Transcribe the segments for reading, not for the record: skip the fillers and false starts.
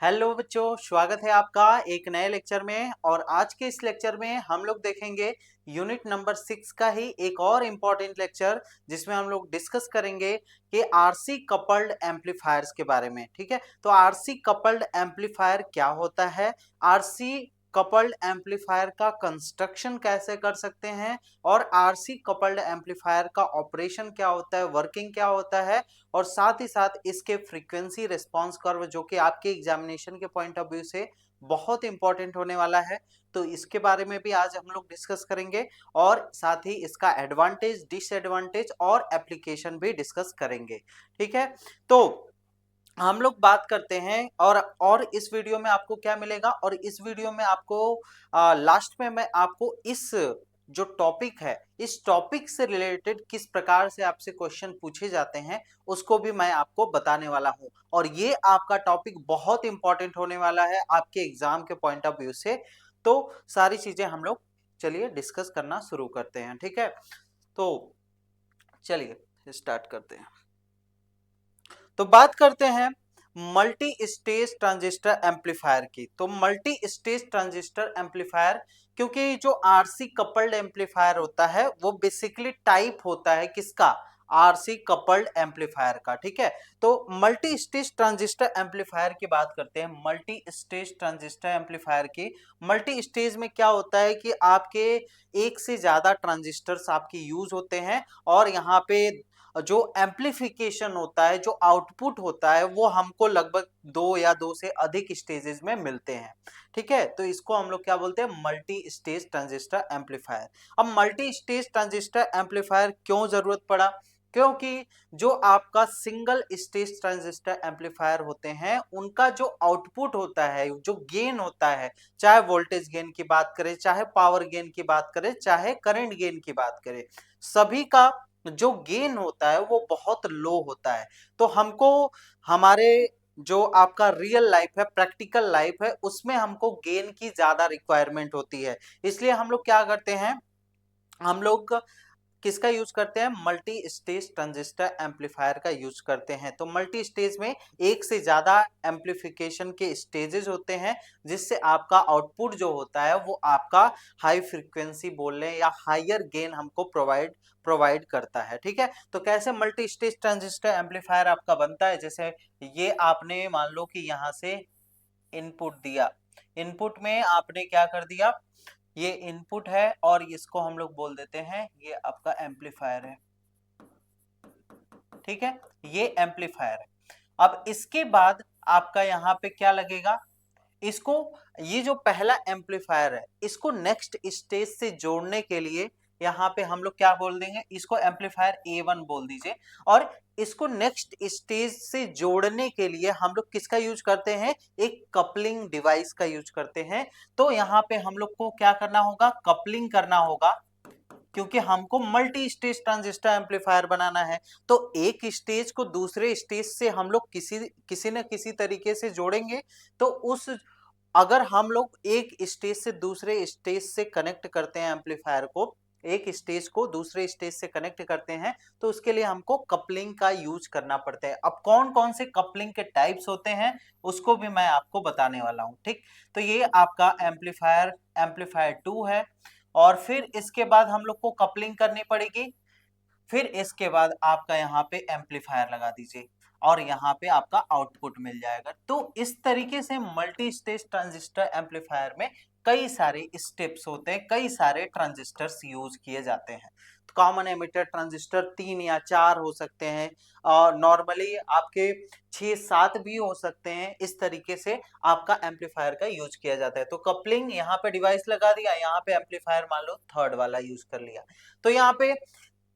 Hello बच्चों, स्वागत है आपका एक नए लेक्चर में। और आज के इस लेक्चर में हम लोग देखेंगे यूनिट नंबर 6 का ही एक और इम्पॉर्टेंट लेक्चर, जिसमें हम लोग डिस्कस करेंगे कि आरसी कपल्ड एम्पलीफायर्स के बारे में। ठीक है, तो आरसी कपल्ड एम्पलीफायर क्या होता है, आरसी कपल्ड एम्पलीफायर का कंस्ट्रक्शन कैसे कर सकते हैं, और आरसी कपल्ड एम्पलीफायर का ऑपरेशन क्या होता है, वर्किंग क्या होता है, और साथ ही साथ इसके फ्रीक्वेंसी रिस्पांस कर्व जो कि आपके एग्जामिनेशन के पॉइंट ऑफ व्यू से बहुत इंपॉर्टेंट होने वाला है। तो इसके बारे में भी आज हम लोग डिस्कस करेंगे, और साथ ही इसका एडवांटेज, डिसएडवांटेज और एप्लीकेशन भी डिस्कस करेंगे। ठीक है, तो हम लोग बात करते हैं। और इस वीडियो में आपको क्या मिलेगा, और इस वीडियो में आपको लास्ट में मैं आपको इस जो टॉपिक है, इस टॉपिक से रिलेटेड किस प्रकार से आपसे क्वेश्चन पूछे जाते हैं उसको भी मैं आपको बताने वाला हूं। और ये आपका टॉपिक बहुत इंपॉर्टेंट होने वाला है आपके एग्जाम के पॉइंट ऑफ व्यू से। तो सारी चीजें हम लोग चलिए डिस्कस करना शुरू करते हैं। ठीक है, तो चलिए स्टार्ट करते हैं। तो बात करते हैं मल्टी स्टेज ट्रांजिस्टर एम्पलीफायर की। तो मल्टी स्टेज ट्रांजिस्टर एम्पलीफायर, क्योंकि जो आरसी कपल्ड एम्पलीफायर होता है वो बेसिकली टाइप होता है किसका, आरसी कपल्ड एम्पलीफायर का। ठीक है, तो मल्टी स्टेज ट्रांजिस्टर एम्पलीफायर की बात करते हैं। मल्टी स्टेज ट्रांजिस्टर एम्पलीफायर की, मल्टी स्टेज में क्या होता है कि आपके एक से ज्यादा ट्रांजिस्टर्स आपके यूज होते हैं, और यहाँ पे जो एम्प्लीफिकेशन होता है, जो आउटपुट होता है, वो हमको लगभग दो या दो से अधिक स्टेजेस में मिलते हैं। ठीक है, तो इसको हम लोग क्या बोलते हैं, मल्टी स्टेज ट्रांजिस्टर एम्पलीफायर। अब मल्टी स्टेज ट्रांजिस्टर एम्पलीफायर क्यों जरूरत पड़ा, क्योंकि जो आपका सिंगल स्टेज ट्रांजिस्टर एम्पलीफायर होते हैं उनका जो आउटपुट होता है, जो गेन होता है, चाहे वोल्टेज गेन की बात करें, चाहे पावर गेन की बात करें, चाहे करंट गेन की बात करें, सभी का जो गेन होता है वो बहुत लो होता है। तो हमको हमारे जो आपका रियल लाइफ है, प्रैक्टिकल लाइफ है, उसमें हमको गेन की ज्यादा रिक्वायरमेंट होती है। इसलिए हम लोग क्या करते हैं, हम लोग किसका यूज करते हैं, मल्टी स्टेज ट्रांजिस्टर एम्पलीफायर का यूज करते हैं। तो मल्टी स्टेज में एक से ज्यादा एम्पलीफिकेशन के स्टेजेस होते हैं, जिससे आपका आउटपुट जो होता है वो आपका हाई फ्रीक्वेंसी बोल लें या हायर गेन हमको प्रोवाइड करता है। ठीक है, तो कैसे मल्टी स्टेज ट्रांजिस्टर एम्पलीफायर आपका बनता है, जैसे ये आपने मान लो कि यहां से इनपुट दिया, इनपुट में आपने क्या कर दिया, ये इनपुट है और इसको हम लोग बोल देते हैं ये आपका एम्पलीफायर है। ठीक है, ये एम्पलीफायर है। अब इसके बाद आपका यहाँ पे क्या लगेगा, इसको, ये जो पहला एम्पलीफायर है इसको नेक्स्ट स्टेज से जोड़ने के लिए यहाँ पे हम लोग क्या बोल देंगे, इसको एम्पलीफायर A1 बोल दीजिए। और इसको नेक्स्ट स्टेज से जोड़ने के लिए हम लोग किसका यूज करते हैं, एक कपलिंग डिवाइस का यूज करते हैं। तो यहाँ पे हम लोग को क्या करना होगा, कपलिंग करना होगा, क्योंकि हमको मल्टी स्टेज ट्रांजिस्टर एम्पलीफायर बनाना है। तो एक स्टेज को दूसरे स्टेज से हम लोग किसी किसी न किसी तरीके से जोड़ेंगे। तो उस, अगर हम लोग एक स्टेज से दूसरे स्टेज से कनेक्ट करते हैं एम्पलीफायर को, एक स्टेज को दूसरे स्टेज से कनेक्ट करते हैं, तो उसके लिए हमको कपलिंग का यूज करना पड़ता है। अब कौन कौन से कपलिंग के टाइप्स होते हैं उसको भी मैं आपको बताने वाला हूं। ठीक, तो ये आपका एम्पलीफायर एम्पलीफायर 2 है। और फिर इसके बाद हम लोग को कपलिंग करनी पड़ेगी, फिर इसके बाद आपका यहाँ पे एम्पलीफायर लगा दीजिए, और यहाँ पे आपका आउटपुट मिल जाएगा। तो इस तरीके से मल्टी स्टेज ट्रांजिस्टर एम्पलीफायर में कई सारे स्टेप्स होते हैं, कई सारे ट्रांजिस्टर्स यूज किए जाते हैं। तो कॉमन एमिटर ट्रांजिस्टर 3 या 4 हो सकते हैं, और नॉर्मली आपके 6-7 भी हो सकते हैं। इस तरीके से आपका एम्पलीफायर का यूज किया जाता है। तो कपलिंग, यहाँ पे डिवाइस लगा दिया, यहाँ पे एम्पलीफायर मान लो थर्ड वाला यूज कर लिया। तो यहाँ पे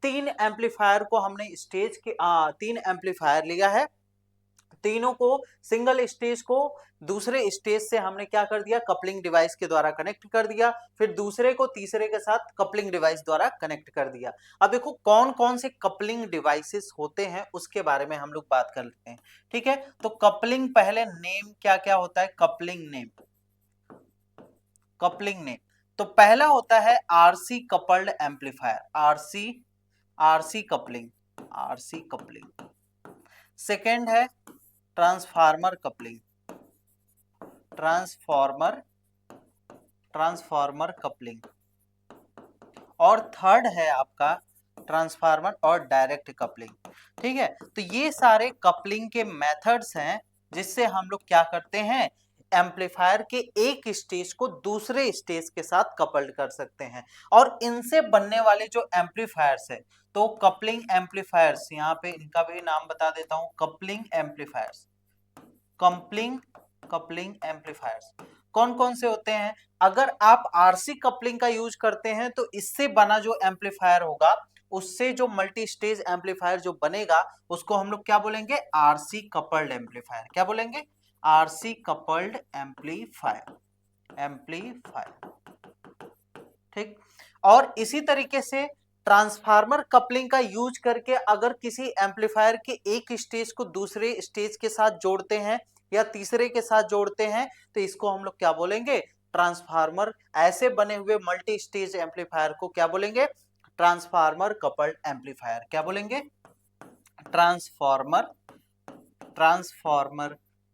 तीन एम्पलीफायर को हमने स्टेज के तीन एम्पलीफायर लिया है, तीनों को सिंगल स्टेज को दूसरे स्टेज से हमने क्या कर दिया, कपलिंग डिवाइस के द्वारा कनेक्ट कर दिया, फिर दूसरे को तीसरे के साथ कपलिंग डिवाइस द्वारा कनेक्ट कर दिया। अब देखो कौन कौन से कपलिंग डिवाइसेस होते हैं उसके बारे में हम लोग बात कर लेते हैं। ठीक है, तो कपलिंग, पहले नेम क्या क्या होता है, कपलिंग नेम, कपलिंग नेम। तो पहला होता है RC coupled amplifier, RC, RC coupling, RC coupling. Second है ट्रांसफार्मर कपलिंग, ट्रांसफार्मर कपलिंग, और थर्ड है आपका ट्रांसफार्मर और डायरेक्ट कपलिंग। ठीक है, तो ये सारे कपलिंग के मेथड्स हैं जिससे हम लोग क्या करते हैं, एम्पलीफायर के एक स्टेज को दूसरे स्टेज के साथ कपल्ड कर सकते हैं। और इनसे बनने वाले जो एम्पलीफायर्स है, तो कपलिंग एम्पलीफायर्स, यहाँ पे इनका भी नाम बता देता हूं, कपलिंग एम्पलीफायर्स, कपलिंग एम्पलीफायर्स कौन कौन से होते हैं। अगर आप आरसी कपलिंग का यूज करते हैं तो इससे बना जो एम्पलीफायर होगा, उससे जो मल्टी स्टेज एम्पलीफायर जो बनेगा, उसको हम लोग क्या बोलेंगे, आरसी कपल्ड एम्पलीफायर। क्या बोलेंगे, आरसी कपल्ड एम्पलीफायर। ठीक, और इसी तरीके से ट्रांसफार्मर कपलिंग का यूज करके अगर किसी एम्पलीफायर के एक स्टेज को दूसरे स्टेज के साथ जोड़ते हैं या तीसरे के साथ जोड़ते हैं, तो इसको हम लोग क्या बोलेंगे, ट्रांसफार्मर। ऐसे बने हुए मल्टी स्टेज एम्पलीफायर को क्या बोलेंगे, ट्रांसफार्मर कपल्ड एम्पलीफायर। क्या बोलेंगे, ट्रांसफार्मर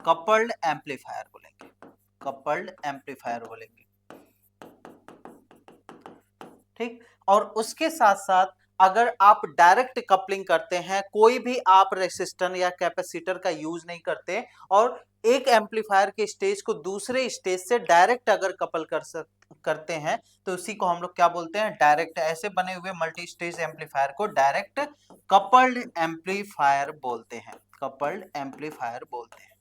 कपल्ड एम्पलीफायर बोलेंगे, कपल्ड एम्पलीफायर बोलेंगे। ठीक, और उसके साथ साथ अगर आप डायरेक्ट कपलिंग करते हैं, कोई भी आप रेसिस्टर या कैपेसिटर का यूज नहीं करते और एक एम्पलीफायर के स्टेज को दूसरे स्टेज से डायरेक्ट अगर कपल करते हैं, तो उसी को हम लोग क्या बोलते हैं, डायरेक्ट। ऐसे बने हुए मल्टी स्टेज एम्पलीफायर को डायरेक्ट कपल्ड एम्पलीफायर बोलते हैं, कपल्ड एम्पलीफायर बोलते हैं।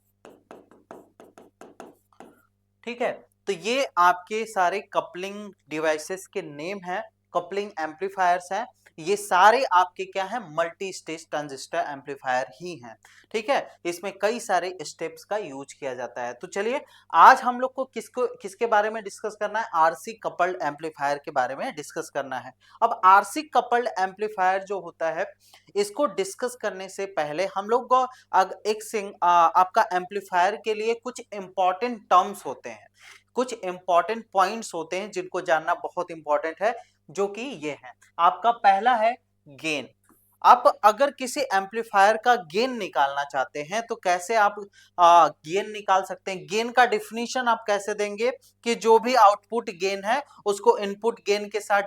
ठीक है, तो ये आपके सारे कपलिंग डिवाइसेस के नेम हैं, कपलिंग एम्पलीफायर्स हैं। ये सारे आपके क्या हैं, मल्टी स्टेज ट्रांजिस्टर एम्पलीफायर ही हैं। ठीक है, इसमें कई सारे स्टेप्स का यूज किया जाता है। तो चलिए आज हम लोग को किसके बारे में डिस्कस करना है, आरसी कपल्ड एम्पलीफायर के बारे में डिस्कस करना है। अब आरसी कपल्ड एम्पलीफायर जो होता है, इसको डिस्कस करने से पहले हम लोग को आपका एम्पलीफायर के लिए कुछ इंपॉर्टेंट टर्म्स होते हैं, कुछ इंपॉर्टेंट पॉइंट्स होते हैं जिनको जानना बहुत इंपॉर्टेंट है, जो कि ये है। आपका पहला है गेन। आप अगर किसी एम्पलीफायर का गेन निकालना चाहते हैं तो कैसे आप गेन निकाल सकते हैं, गेन का डिफिनीशन आप कैसे देंगे कि जो भी आउटपुट गेन है उसको इनपुट गेन के साथ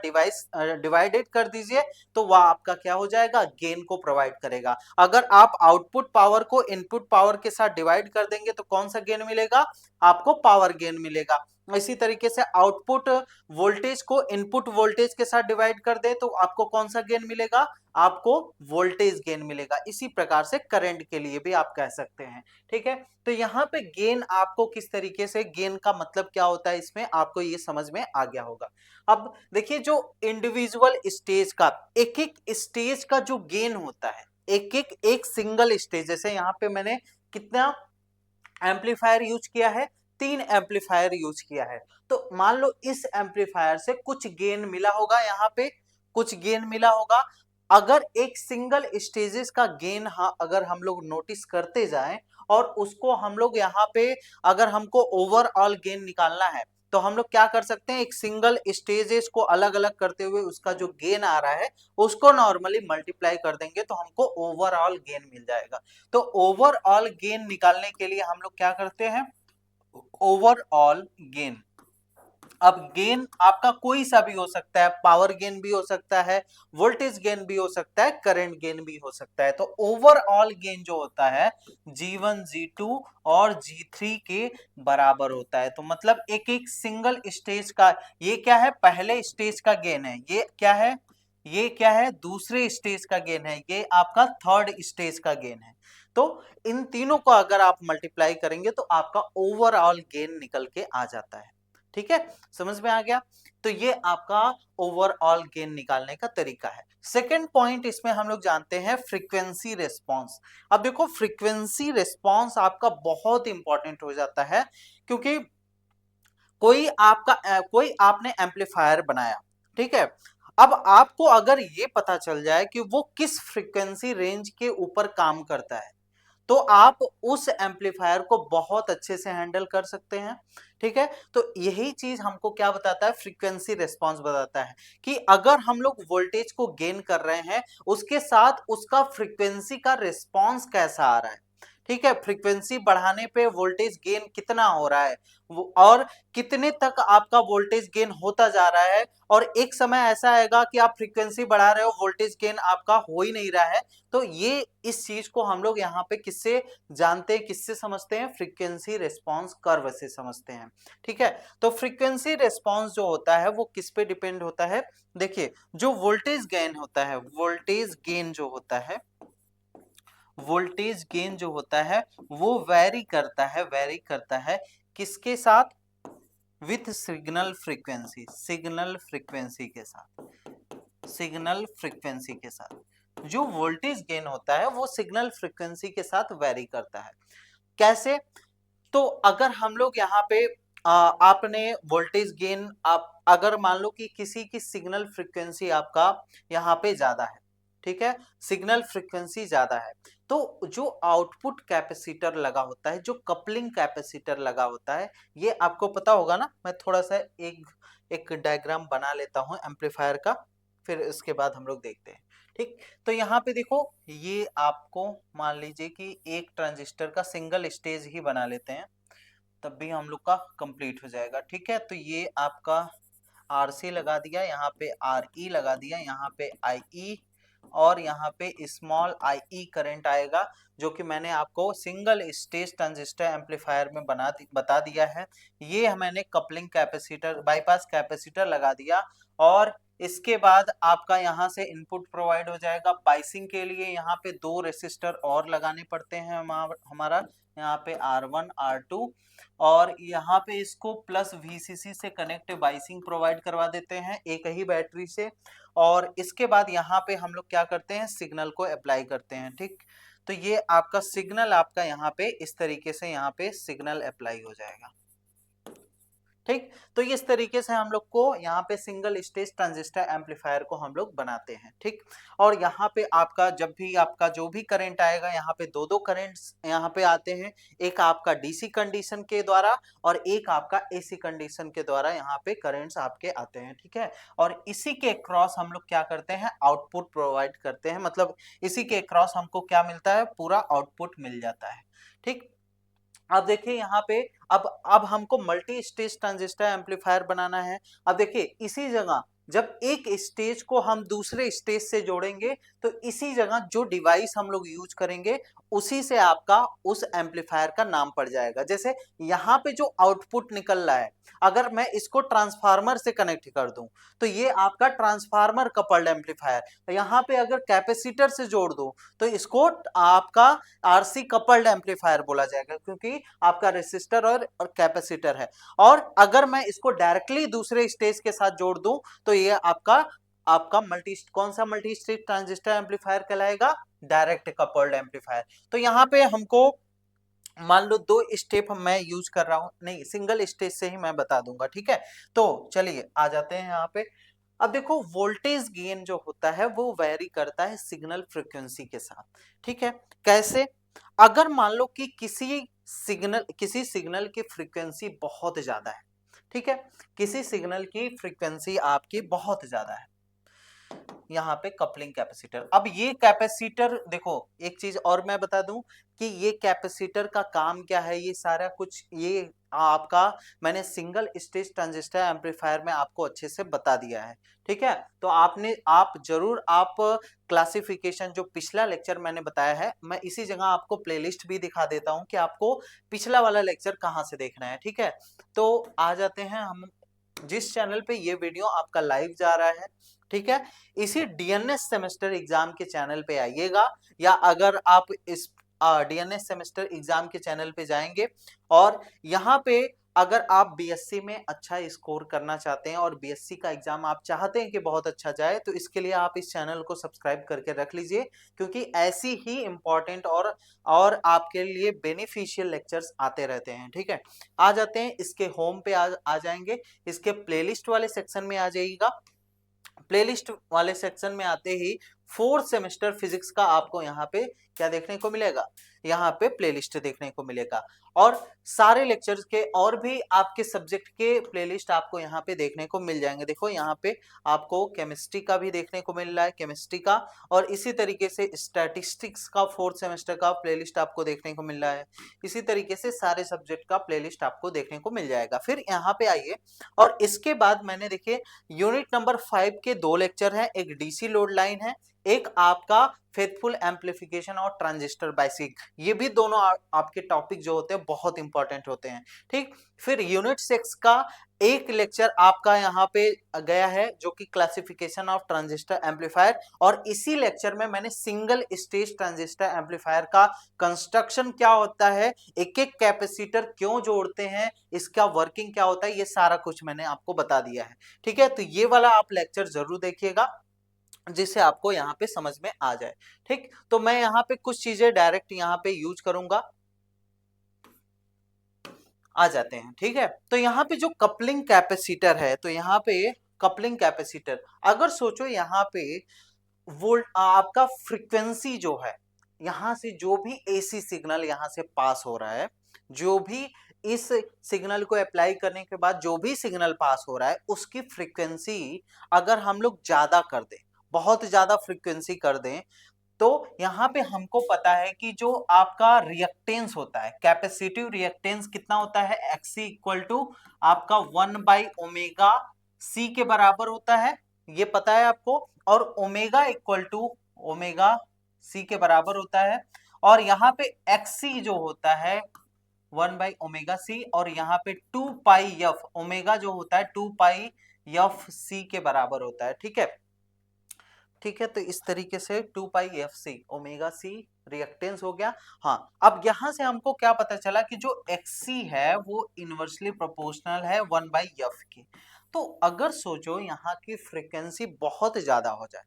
डिवाइडेड कर दीजिए, तो वह आपका क्या हो जाएगा, गेन को प्रोवाइड करेगा। अगर आप आउटपुट पावर को इनपुट पावर के साथ डिवाइड कर देंगे तो कौन सा गेन मिलेगा, आपको पावर गेन मिलेगा। इसी तरीके से आउटपुट वोल्टेज को इनपुट वोल्टेज के साथ डिवाइड कर दे तो आपको कौन सा गेन मिलेगा, आपको वोल्टेज गेन मिलेगा। इसी प्रकार से करंट के लिए भी आप कह सकते हैं। ठीक है, तो यहाँ पे गेन आपको किस तरीके से, गेन का मतलब क्या होता है, इसमें आपको ये समझ में आ गया होगा। अब देखिए, जो इंडिविजुअल स्टेज का एक एक स्टेज का जो गेन होता है, एक सिंगल स्टेज, जैसे यहाँ पे मैंने कितना एम्पलीफायर यूज किया है, 3 एम्पलीफायर यूज किया है। तो मान लो इस एम्पलीफायर से कुछ गेन मिला होगा, यहाँ पे कुछ गेन मिला होगा। अगर एक सिंगल स्टेजेस का गेन अगर हम लोग नोटिस करते जाएं और उसको हम लोग यहाँ पे, अगर हमको ओवरऑल गेन निकालना है तो हम लोग क्या कर सकते हैं, एक सिंगल स्टेजेस को अलग अलग करते हुए उसका जो गेन आ रहा है उसको नॉर्मली मल्टीप्लाई कर देंगे तो हमको ओवरऑल गेन मिल जाएगा। तो ओवरऑल गेन निकालने के लिए हम लोग क्या करते हैं, ओवरऑल गेन। अब गेन आपका कोई सा भी हो सकता है, पावर गेन भी हो सकता है, वोल्टेज गेन भी हो सकता है, करंट गेन भी हो सकता है। तो ओवरऑल गेन जो होता है G1 G2 और G3 के बराबर होता है। तो मतलब एक एक सिंगल स्टेज का, ये क्या है, पहले स्टेज का गेन है, ये क्या है, ये क्या है, दूसरे स्टेज का गेन है, ये आपका थर्ड स्टेज का गेन है। तो इन तीनों को अगर आप मल्टीप्लाई करेंगे तो आपका ओवरऑल गेन निकल के आ जाता है। ठीक है, समझ में आ गया। तो ये आपका ओवरऑल गेन निकालने का तरीका है। सेकंड पॉइंट इसमें हम लोग जानते हैं फ्रीक्वेंसी रिस्पांस। अब देखो, फ्रीक्वेंसी रिस्पांस आपका बहुत इंपॉर्टेंट हो जाता है, क्योंकि कोई आपने एम्पलीफायर बनाया, ठीक है, अब आपको अगर ये पता चल जाए कि वो किस फ्रीक्वेंसी रेंज के ऊपर काम करता है, तो आप उस एम्पलीफायर को बहुत अच्छे से हैंडल कर सकते हैं। ठीक है, तो यही चीज हमको क्या बताता है, फ्रीक्वेंसी रिस्पांस बताता है कि अगर हम लोग वोल्टेज को गेन कर रहे हैं उसके साथ उसका फ्रीक्वेंसी का रिस्पांस कैसा आ रहा है। ठीक है, फ्रीक्वेंसी बढ़ाने पे वोल्टेज गेन कितना हो रहा है और कितने तक आपका वोल्टेज गेन होता जा रहा है, और एक समय ऐसा आएगा कि आप फ्रीक्वेंसी बढ़ा रहे हो, वोल्टेज गेन आपका हो ही नहीं रहा है। तो ये इस चीज को हम लोग यहाँ पे किससे जानते हैं, किससे समझते हैं, फ्रीक्वेंसी रिस्पॉन्स कर्व से समझते हैं। ठीक है, तो फ्रीक्वेंसी रिस्पॉन्स जो होता है वो किस पे डिपेंड होता है। देखिए, जो वोल्टेज गेन होता है, वोल्टेज गेन जो होता है, वोल्टेज गेन जो होता है वो वेरी करता है किसके साथ, with signal frequency, signal frequency के साथ, सिग्नल फ्रीक्वेंसी के साथ जो वोल्टेज गेन होता है वो सिग्नल फ्रीक्वेंसी के साथ वेरी करता है। कैसे, तो अगर हम लोग यहाँ पे आपने वोल्टेज गेन, आप अगर मान लो कि किसी की सिग्नल फ्रीक्वेंसी आपका यहाँ पे ज्यादा है, ठीक है, सिग्नल फ्रीक्वेंसी ज्यादा है, तो जो आउटपुट कैपेसिटर लगा होता है, जो कपलिंग कैपेसिटर लगा होता है, ये आपको पता होगा ना। मैं थोड़ा सा एक डायग्राम बना लेता हूँ एम्पलीफायर का, फिर इसके बाद हम लोग देखते हैं। ठीक, तो यहाँ पे देखो, ये आपको मान लीजिए कि एक ट्रांजिस्टर का सिंगल स्टेज ही बना लेते हैं, तब भी हम लोग का कंप्लीट हो जाएगा। ठीक है, तो ये आपका RC लगा दिया, यहाँ पे RE लगा दिया, यहाँ पे IE, और यहाँ पे स्मॉल IE करंट आएगा, जो कि मैंने आपको सिंगल स्टेज ट्रांजिस्टर एम्पलीफायर में बता दिया है। ये मैंने कपलिंग कैपेसिटर, बाईपास कैपेसिटर लगा दिया, और इसके बाद आपका यहाँ से इनपुट प्रोवाइड हो जाएगा बाइसिंग के लिए। यहाँ पे 2 रेसिस्टर और लगाने पड़ते हैं हमारा, यहाँ पे R1 R2, और यहाँ पे इसको प्लस VCC से कनेक्ट बाइसिंग प्रोवाइड करवा देते हैं एक ही बैटरी से, और इसके बाद यहाँ पे हम लोग क्या करते हैं, सिग्नल को अप्लाई करते हैं। ठीक, तो ये आपका सिग्नल, आपका यहाँ पे इस तरीके से यहाँ पे सिग्नल अप्लाई हो जाएगा। ठीक, तो इस तरीके से हम लोग को यहाँ पे सिंगल स्टेज ट्रांजिस्टर एम्पलीफायर को हम लोग बनाते हैं। ठीक, और यहाँ पे आपका जब भी आपका जो भी करंट आएगा, यहाँ पे 2 करंट्स यहाँ पे आते हैं, एक आपका डीसी कंडीशन के द्वारा और एक आपका एसी कंडीशन के द्वारा यहाँ पे करंट्स आपके आते हैं। ठीक है, और इसी के क्रॉस हम लोग क्या करते हैं, आउटपुट प्रोवाइड करते हैं, मतलब इसी के क्रॉस हमको क्या मिलता है, पूरा आउटपुट मिल जाता है। ठीक, अब देखिए यहाँ पे, अब हमको मल्टी स्टेज ट्रांजिस्टर एम्पलीफायर बनाना है। अब देखिए इसी जगह जब एक स्टेज को हम दूसरे स्टेज से जोड़ेंगे, तो इसी जगह जो डिवाइस हम लोग यूज करेंगे उसी से आपका उस एम्पलीफायर का नाम पड़ जाएगा। जैसे यहाँ पे जो आउटपुट निकल रहा है, अगर मैं इसको ट्रांसफार्मर से कनेक्ट कर दूं, तो ये आपका ट्रांसफार्मर कपल्ड एम्पलीफायर। यहाँ पे अगर कैपेसिटर से जोड़ दूं, तो इसको आपका RC कपल्ड एम्पलीफायर बोला जाएगा, क्योंकि आपका रेसिस्टर और कैपेसिटर है। और अगर मैं इसको डायरेक्टली दूसरे स्टेज के साथ जोड़ दूं, तो ये आपका कौन सा मल्टी स्टेज ट्रांजिस्टर एम्पलीफायर कहलाएगा, डायरेक्ट कपल्ड एम्पलीफायर। तो यहाँ पे हमको मान लो 2 स्टेप मैं यूज कर रहा हूं, नहीं सिंगल स्टेज से ही मैं बता दूंगा। ठीक है, तो चलिए आ जाते हैं यहाँ पे। अब देखो, वोल्टेज गेन जो होता है वो वेरी करता है सिग्नल फ्रीक्वेंसी के साथ। ठीक है, कैसे, अगर मान लो कि किसी सिग्नल की फ्रीक्वेंसी बहुत ज्यादा है, ठीक है, किसी सिग्नल की फ्रीक्वेंसी आपकी बहुत ज्यादा है, यहाँ पे कपलिंग कैपेसिटर। अब ये कैपेसिटर देखो, एक चीज और मैं बता दूं कि ये कैपेसिटर का काम क्या है, ये सारा कुछ ये आपका मैंने सिंगल स्टेज ट्रांजिस्टर एम्पलीफायर में आपको अच्छे से बता दिया है। ठीक है, तो आप जरूर क्लासिफिकेशन जो पिछला लेक्चर मैंने बताया है, मैं इसी जगह आपको प्लेलिस्ट भी दिखा देता हूं कि आपको पिछला वाला लेक्चर कहाँ से देखना है। ठीक है, तो आ जाते हैं हम जिस चैनल पे ये वीडियो आपका लाइव जा रहा है। ठीक है, इसी DNS सेमेस्टर एग्जाम के चैनल पे आइएगा, या अगर आप इस DNS सेमेस्टर एग्जाम के चैनल पे जाएंगे, और यहाँ पे अगर आप BSc में अच्छा स्कोर करना चाहते हैं और BSc का एग्जाम आप चाहते हैं कि बहुत अच्छा जाए, तो इसके लिए आप इस चैनल को सब्सक्राइब करके रख लीजिए, क्योंकि ऐसी ही इंपॉर्टेंट और आपके लिए बेनिफिशियल लेक्चर्स आते रहते हैं। ठीक है, आ जाते हैं इसके होम पे, आ जाएंगे, इसके प्लेलिस्ट वाले सेक्शन में आ जाइएगा। प्लेलिस्ट वाले सेक्शन में आते ही फोर्थ सेमेस्टर फिजिक्स का आपको यहाँ पे क्या देखने को मिलेगा, यहाँ पे प्लेलिस्ट देखने को मिलेगा। और सारे लेक्चर्स के और भी आपके सब्जेक्ट के प्लेलिस्ट आपको यहाँ पे देखने को मिल जाएंगे। देखो यहाँ पे आपको केमिस्ट्री का भी देखने को मिल रहा है, केमिस्ट्री का, और इसी तरीके से स्टैटिस्टिक्स का फोर्थ सेमेस्टर का प्लेलिस्ट आपको देखने को मिल रहा है। इसी तरीके से सारे सब्जेक्ट का प्लेलिस्ट आपको देखने को मिल जाएगा। फिर यहाँ पे आइए, और इसके बाद मैंने देखिए यूनिट नंबर 5 के 2 लेक्चर हैं, एक डीसी लोड लाइन है, एक आपका फेथफुल एम्पलीफिकेशन और ट्रांजिस्टर बाइसिंग। ये भी दोनों आपके टॉपिक जो होते हैं बहुत इंपॉर्टेंट होते हैं, ठीक। फिर यूनिट 6 का एक लेक्चर आपका यहाँ पे गया है जो कि क्लासिफिकेशन ऑफ ट्रांजिस्टर एम्पलीफायर, और इसी लेक्चर में मैंने सिंगल स्टेज ट्रांजिस्टर एम्पलीफायर का कंस्ट्रक्शन क्या होता है, एक एक कैपेसिटर क्यों जोड़ते हैं, इसका वर्किंग क्या होता है, ये सारा कुछ मैंने आपको बता दिया है, ठीक है। तो ये वाला आप लेक्चर जरूर देखिएगा जिससे आपको यहाँ पे समझ में आ जाए, ठीक। तो मैं यहाँ पे कुछ चीजें डायरेक्ट यहाँ पे यूज करूंगा, आ जाते हैं, ठीक है। तो यहाँ पे जो कपलिंग कैपेसिटर है, तो यहाँ पे कपलिंग कैपेसिटर, अगर सोचो यहाँ पे वोल्ट आपका फ्रीक्वेंसी जो है, यहाँ से जो भी एसी सिग्नल यहाँ से पास हो रहा है, जो भी इस सिग्नल को अप्लाई करने के बाद जो भी सिग्नल पास हो रहा है, उसकी फ्रीक्वेंसी अगर हम लोग ज्यादा कर दें, बहुत ज्यादा फ्रीक्वेंसी कर दें, तो यहाँ पे हमको पता है कि जो आपका रिएक्टेंस होता है, कैपेसिटिव रिएक्टेंस कितना होता है, एक्सी इक्वल टू आपका 1/ओमेगा सी के बराबर होता है, ये पता है आपको। और omega equal to omega c के बराबर होता है, और यहाँ पे एक्सी जो होता है 1/ओमेगा सी, और यहाँ पे 2 पाई एफ, ओमेगा जो होता है 2 पाई एफ सी के बराबर होता है, ठीक है, ठीक है। तो इस तरीके से 2 pi F C omega C reactance हो गया। हाँ, अब यहां से हमको क्या पता चला कि जो एक्सी है वो इनवर्सली प्रोपोर्शनल है 1/एफ की। तो अगर सोचो यहाँ की फ्रीक्वेंसी बहुत ज्यादा हो जाए,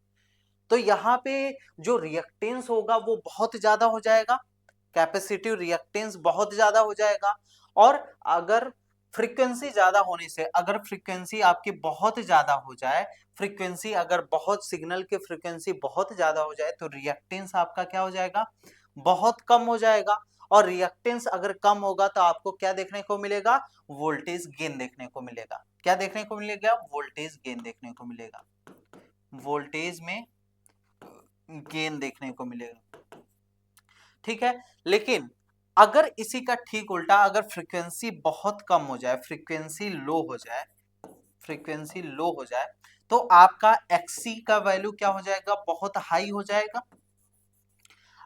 तो यहाँ पे जो रिएक्टेंस होगा वो बहुत ज्यादा हो जाएगा, कैपेसिटिव रिएक्टेंस बहुत ज्यादा हो जाएगा। और अगर फ्रीक्वेंसी ज्यादा होने से, अगर फ्रीक्वेंसी आपकी बहुत ज्यादा हो जाए, फ्रीक्वेंसी अगर बहुत, सिग्नल की फ्रीक्वेंसी बहुत ज्यादा हो जाए, तो रिएक्टेंस आपका क्या हो जाएगा, बहुत कम हो जाएगा। और रिएक्टेंस अगर कम होगा तो आपको क्या देखने को मिलेगा, वोल्टेज गेन देखने को मिलेगा। क्या देखने को मिलेगा, वोल्टेज गेन देखने को मिलेगा, वोल्टेज में गेन देखने को मिलेगा, ठीक है। लेकिन अगर इसी का ठीक उल्टा, अगर फ्रीक्वेंसी बहुत कम हो जाए, फ्रीक्वेंसी लो हो जाए, फ्रीक्वेंसी लो हो जाए, तो आपका एक्सी का वैल्यू क्या हो जाएगा, बहुत हाई हो जाएगा।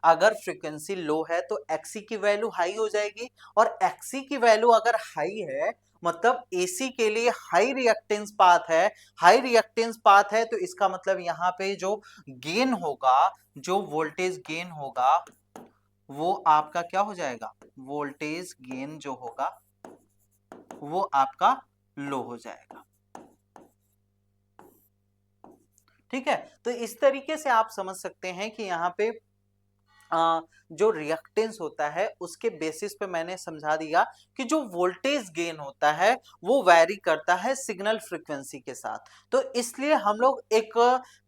अगर फ्रीक्वेंसी लो है तो एक्सी की वैल्यू हाई हो जाएगी, और एक्सी की वैल्यू अगर हाई है मतलब एसी के लिए हाई रिएक्टेंस पाथ है, हाई रिएक्टेंस पाथ है, तो इसका मतलब यहाँ पे जो गेन होगा, जो वोल्टेज गेन होगा, वो आपका क्या हो जाएगा, वोल्टेज गेन जो होगा वो आपका लो हो जाएगा, ठीक है। तो इस तरीके से आप समझ सकते हैं कि यहाँ पे जो रिएक्टेंस होता है उसके बेसिस पे मैंने समझा दिया कि जो वोल्टेज गेन होता है वो वैरी करता है सिग्नल फ्रीक्वेंसी के साथ। तो इसलिए हम लोग एक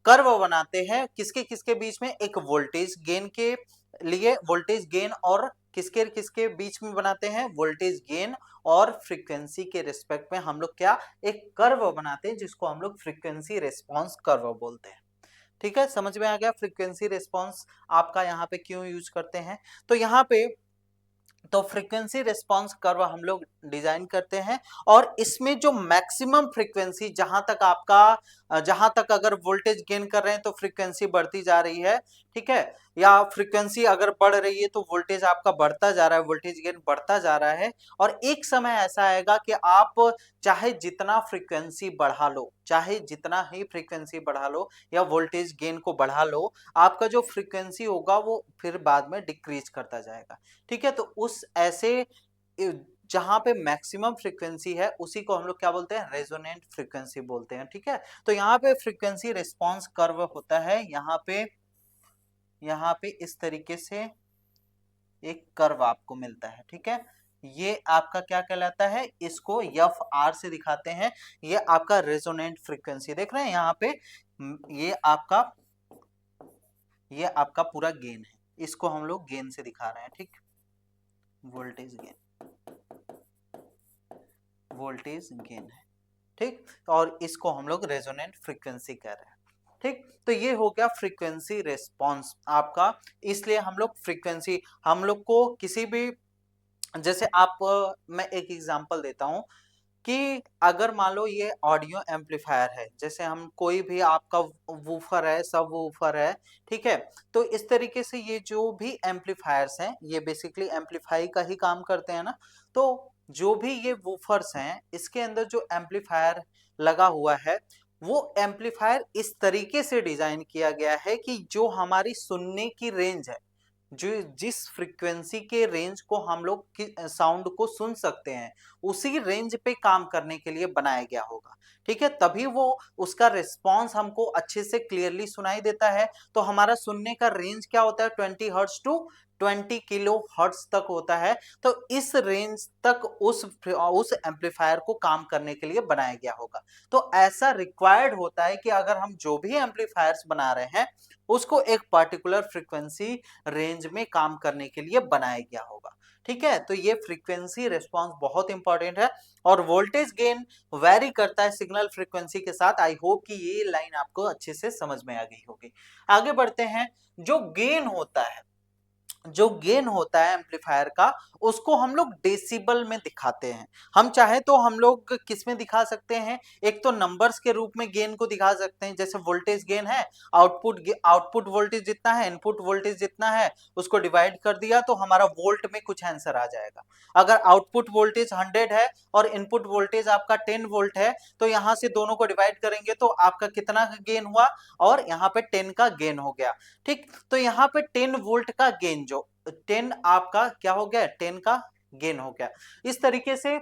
कर्व बनाते हैं किसके किसके बीच में, एक वोल्टेज गेन के लिए, वोल्टेज गेन, और किसके किसके बीच में बनाते हैं, वोल्टेज गेन और फ्रीक्वेंसी के रिस्पेक्ट में हम लोग क्या, एक कर्व बनाते हैं जिसको हम लोग फ्रीक्वेंसी रिस्पॉन्स कर्व बोलते हैं, ठीक है। समझ में आ गया फ्रीक्वेंसी रिस्पांस आपका यहाँ पे क्यों यूज करते हैं। तो यहाँ पे तो फ्रीक्वेंसी रिस्पांस कर्व हम लोग डिजाइन करते हैं, और इसमें जो मैक्सिमम फ्रीक्वेंसी, जहां तक आपका, जहां तक अगर वोल्टेज गेन कर रहे हैं तो फ्रीक्वेंसी बढ़ती जा रही है, ठीक है, या फ्रीक्वेंसी अगर बढ़ रही है तो वोल्टेज आपका बढ़ता जा रहा है, वोल्टेज गेन बढ़ता जा रहा है। और एक समय ऐसा आएगा कि आप चाहे जितना फ्रीक्वेंसी बढ़ा लो, चाहे जितना ही फ्रीक्वेंसी बढ़ा लो या वोल्टेज गेन को बढ़ा लो, आपका जो फ्रीक्वेंसी होगा वो फिर बाद में डिक्रीज करता जाएगा, ठीक है। तो उस ऐसे जहां पे मैक्सिमम फ्रीक्वेंसी है उसी को हम लोग क्या बोलते हैं, रेजोनेंट फ्रीक्वेंसी बोलते हैं, ठीक है। तो यहाँ पे फ्रीक्वेंसी रिस्पांस कर्व होता है, यहाँ पे इस तरीके से एक कर्व आपको मिलता है, ठीक है। ये आपका क्या कहलाता है, इसको एफ आर से दिखाते हैं, ये आपका रेजोनेंट फ्रीक्वेंसी देख रहे हैं यहाँ पे, ये आपका ये आपका पूरा गेन है, इसको हम लोग गेन से दिखा रहे हैं, ठीक, वोल्टेज गेन, वोल्टेज गेन है, ठीक, और इसको हम लोग रेजोनेंट फ्रीक्वेंसी कह रहे हैं, ठीक। तो ये हो गया फ्रीक्वेंसी रिस्पांस आपका। इसलिए हम लोग फ्रीक्वेंसी, हम लोग को किसी भी, जैसे आप मैं एक एग्जांपल देता हूं कि अगर मान लो ये ऑडियो एम्पलीफायर है, जैसे हम कोई भी आपका वूफर है, सब वूफर है, ठीक है, तो इस तरीके से ये जो भी एम्पलीफायर्स हैं ये बेसिकली एम्पलीफाई का ही काम करते हैं ना। तो जो भी ये वूफर्स हैं इसके अंदर जो एम्पलीफायर लगा हुआ है वो एम्पलीफायर इस तरीके से डिजाइन किया गया है कि जो हमारी सुनने की रेंज है, जो जिस फ्रीक्वेंसी के रेंज को हम लोग साउंड को सुन सकते हैं उसी रेंज पे काम करने के लिए बनाया गया होगा, ठीक है, तभी वो उसका रिस्पांस हमको अच्छे से क्लियरली सुनाई देता है। तो हमारा सुनने का रेंज क्या होता है, 20 हर्ट्ज टू 20 किलो हर्ट्ज तक होता है। तो इस रेंज तक उस एम्पलीफायर को काम करने के लिए बनाया गया होगा। तो ऐसा रिक्वायर्ड होता है कि अगर हम जो भी एम्पलीफायर्स बना रहे हैं उसको एक पर्टिकुलर फ्रीक्वेंसी रेंज में काम करने के लिए बनाया गया होगा, ठीक है। तो ये फ्रीक्वेंसी रिस्पांस बहुत इंपॉर्टेंट है और वोल्टेज गेन वेरी करता है सिग्नल फ्रीक्वेंसी के साथ। आई होप कि ये लाइन आपको अच्छे से समझ में आ गई होगी। आगे बढ़ते हैं। जो गेन होता है, जो गेन होता है एम्पलीफायर का, उसको हम लोग डेसिबल में दिखाते हैं। हम चाहे तो हम लोग किस में दिखा सकते हैं, एक तो नंबर्स के रूप में गेन को दिखा सकते हैं, जैसे वोल्टेज गेन है, आउटपुट वोल्टेज जितना है, इनपुट वोल्टेज जितना है, उसको डिवाइड कर दिया तो हमारा वोल्ट में कुछ आंसर आ जाएगा। अगर आउटपुट वोल्टेज 100 है और इनपुट वोल्टेज आपका 10 वोल्ट है, तो यहां से दोनों को डिवाइड करेंगे तो आपका कितना गेन हुआ, और यहाँ पे 10 का गेन हो गया, ठीक। तो यहाँ पे 10 वोल्ट का गेन, जो 10 आपका क्या हो गया, 10 का गेन हो गया। इस तरीके से,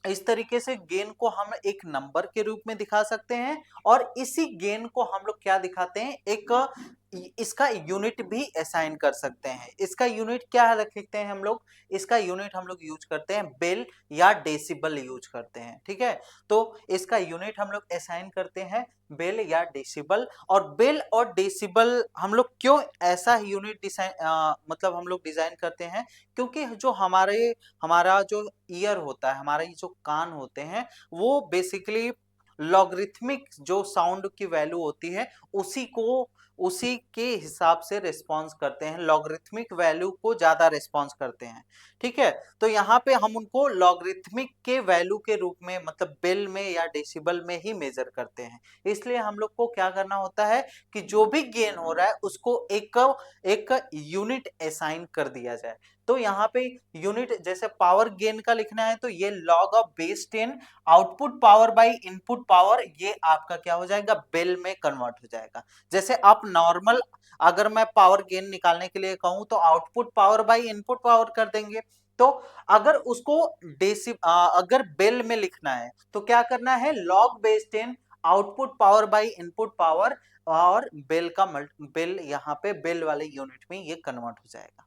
इस तरीके से गेन को हम एक नंबर के रूप में दिखा सकते हैं और इसी गेन को हम लोग क्या दिखाते हैं, एक इसका यूनिट भी असाइन कर सकते हैं। इसका यूनिट क्या रखते हैं हम लोग, इसका यूनिट हम लोग यूज करते हैं बेल या डेसिबल यूज करते हैं, ठीक है। तो इसका यूनिट हम लोग असाइन करते हैं बेल या डेसिबल। और बेल और डेसिबल हम लोग क्यों ऐसा यूनिट डिजाइन, मतलब हम लोग डिजाइन करते हैं, क्योंकि जो हमारा जो ईयर होता है, हमारे जो कान होते हैं, वो बेसिकली लॉगरिथमिक जो साउंड की वैल्यू होती है उसी के हिसाब से रिस्पॉन्स करते हैं, लॉगरिथमिक वैल्यू को ज्यादा रिस्पॉन्स करते हैं, ठीक है। तो यहाँ पे हम उनको लॉगरिथमिक के वैल्यू के रूप में, मतलब बेल में या डेसिबल में ही मेजर करते हैं। इसलिए हम लोग को क्या करना होता है कि जो भी गेन हो रहा है उसको एक यूनिट असाइन कर दिया जाए। तो यहाँ पे यूनिट, जैसे पावर गेन का लिखना है तो ये log of base 10 output power by input power, ये आपका क्या हो जाएगा, बेल में कन्वर्ट हो जाएगा। जैसे आप नॉर्मल, अगर मैं पावर गेन निकालने के लिए कहूं तो output power by input power कर देंगे। तो अगर उसको अगर बेल में लिखना है तो क्या करना है, log base 10 output power by input power, और बेल यहाँ पे बेल वाले यूनिट में ये कन्वर्ट हो जाएगा,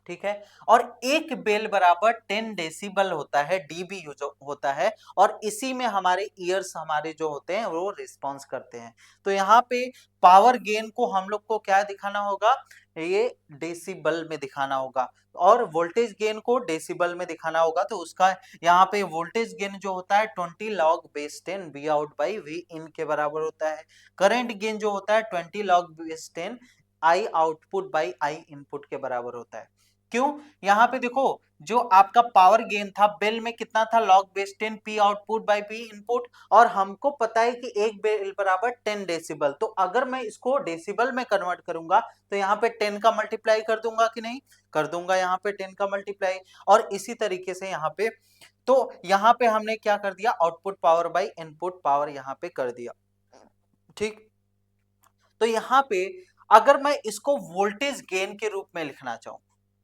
ठीक है। और एक बेल बराबर 10 डेसिबल होता है, डीबी जो होता है, और इसी में हमारे ईयर्स हमारे जो होते हैं वो रिस्पॉन्स करते हैं। तो यहाँ पे पावर गेन को हम लोग को क्या दिखाना होगा, ये डेसिबल में दिखाना होगा, और वोल्टेज गेन को डेसिबल में दिखाना होगा। तो उसका यहाँ पे वोल्टेज गेन जो होता है 20 log base 10 V out by V in के बराबर होता है। करंट गेन जो होता है 20 log base 10 I output by I input के बराबर होता है। क्यों, यहाँ पे देखो, जो आपका पावर गेन था बेल में कितना था, log base 10 P output by P input, और हमको पता है कि एक बेल बराबर 10 डेसिबल। तो अगर मैं इसको डेसिबल में कन्वर्ट करूंगा तो यहाँ पे 10 का मल्टीप्लाई कर दूंगा कि नहीं, कर दूंगा, यहाँ पे 10 का मल्टीप्लाई। और इसी तरीके से यहाँ पे, तो यहाँ पे हमने क्या कर दिया, output power by input power यहाँ पे कर दिया, ठीक। तो यहाँ पे अगर मैं इसको वोल्टेज गेन के रूप में लिखना चाहूं,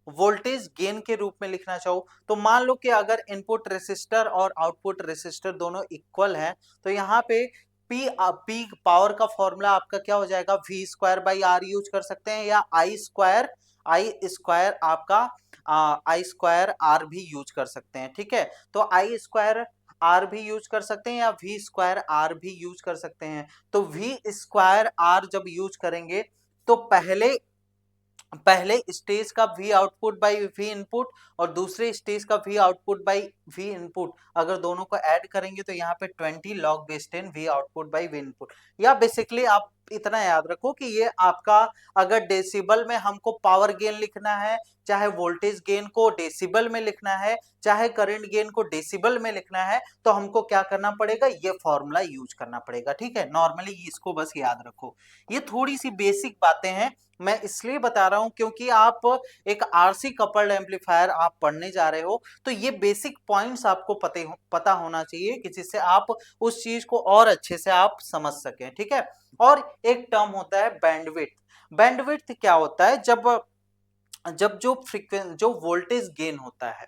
वोल्टेज गेन के रूप में लिखना चाहूं, तो मान लो कि अगर इनपुट रेसिस्टर और आउटपुट रेसिस्टर दोनों इक्वल हैं, तो यहाँ पे पी पावर का फॉर्मूला आपका क्या हो जाएगा, v square by r use कर सकते हैं, या आई स्क्वायर आपका आई स्क्वायर आर भी यूज कर सकते हैं, ठीक है। तो आई स्क्वायर आर भी यूज कर सकते हैं या वी स्क्वायर आर भी यूज कर सकते हैं। तो वी स्क्वायर आर जब यूज करेंगे तो पहले स्टेज का V output by V input और दूसरे स्टेज का V output by V input अगर दोनों को ऐड करेंगे तो यहाँ पे 20 log base 10 V output by V input. या बेसिकली आप इतना याद रखो कि ये आपका अगर डेसिबल में हमको पावर गेन लिखना है, चाहे वोल्टेज गेन को डेसिबल में लिखना है, चाहे करंट गेन को डेसिबल में लिखना है, तो हमको क्या करना पड़ेगा, ये फॉर्मूला यूज करना पड़ेगा। ठीक है, नॉर्मली इसको बस याद रखो। ये थोड़ी सी बेसिक बातें हैं, मैं इसलिए बता रहा हूं क्योंकि आप एक आरसी कपल्ड एम्पलीफायर आप पढ़ने जा रहे हो, तो ये बेसिक पॉइंट्स आपको पता होना चाहिए कि जिससे आप उस चीज को और अच्छे से आप समझ सकें। ठीक है, और एक टर्म होता है बैंडविड्थ। बैंडविड्थ क्या होता है, जब जो वोल्टेज गेन होता है,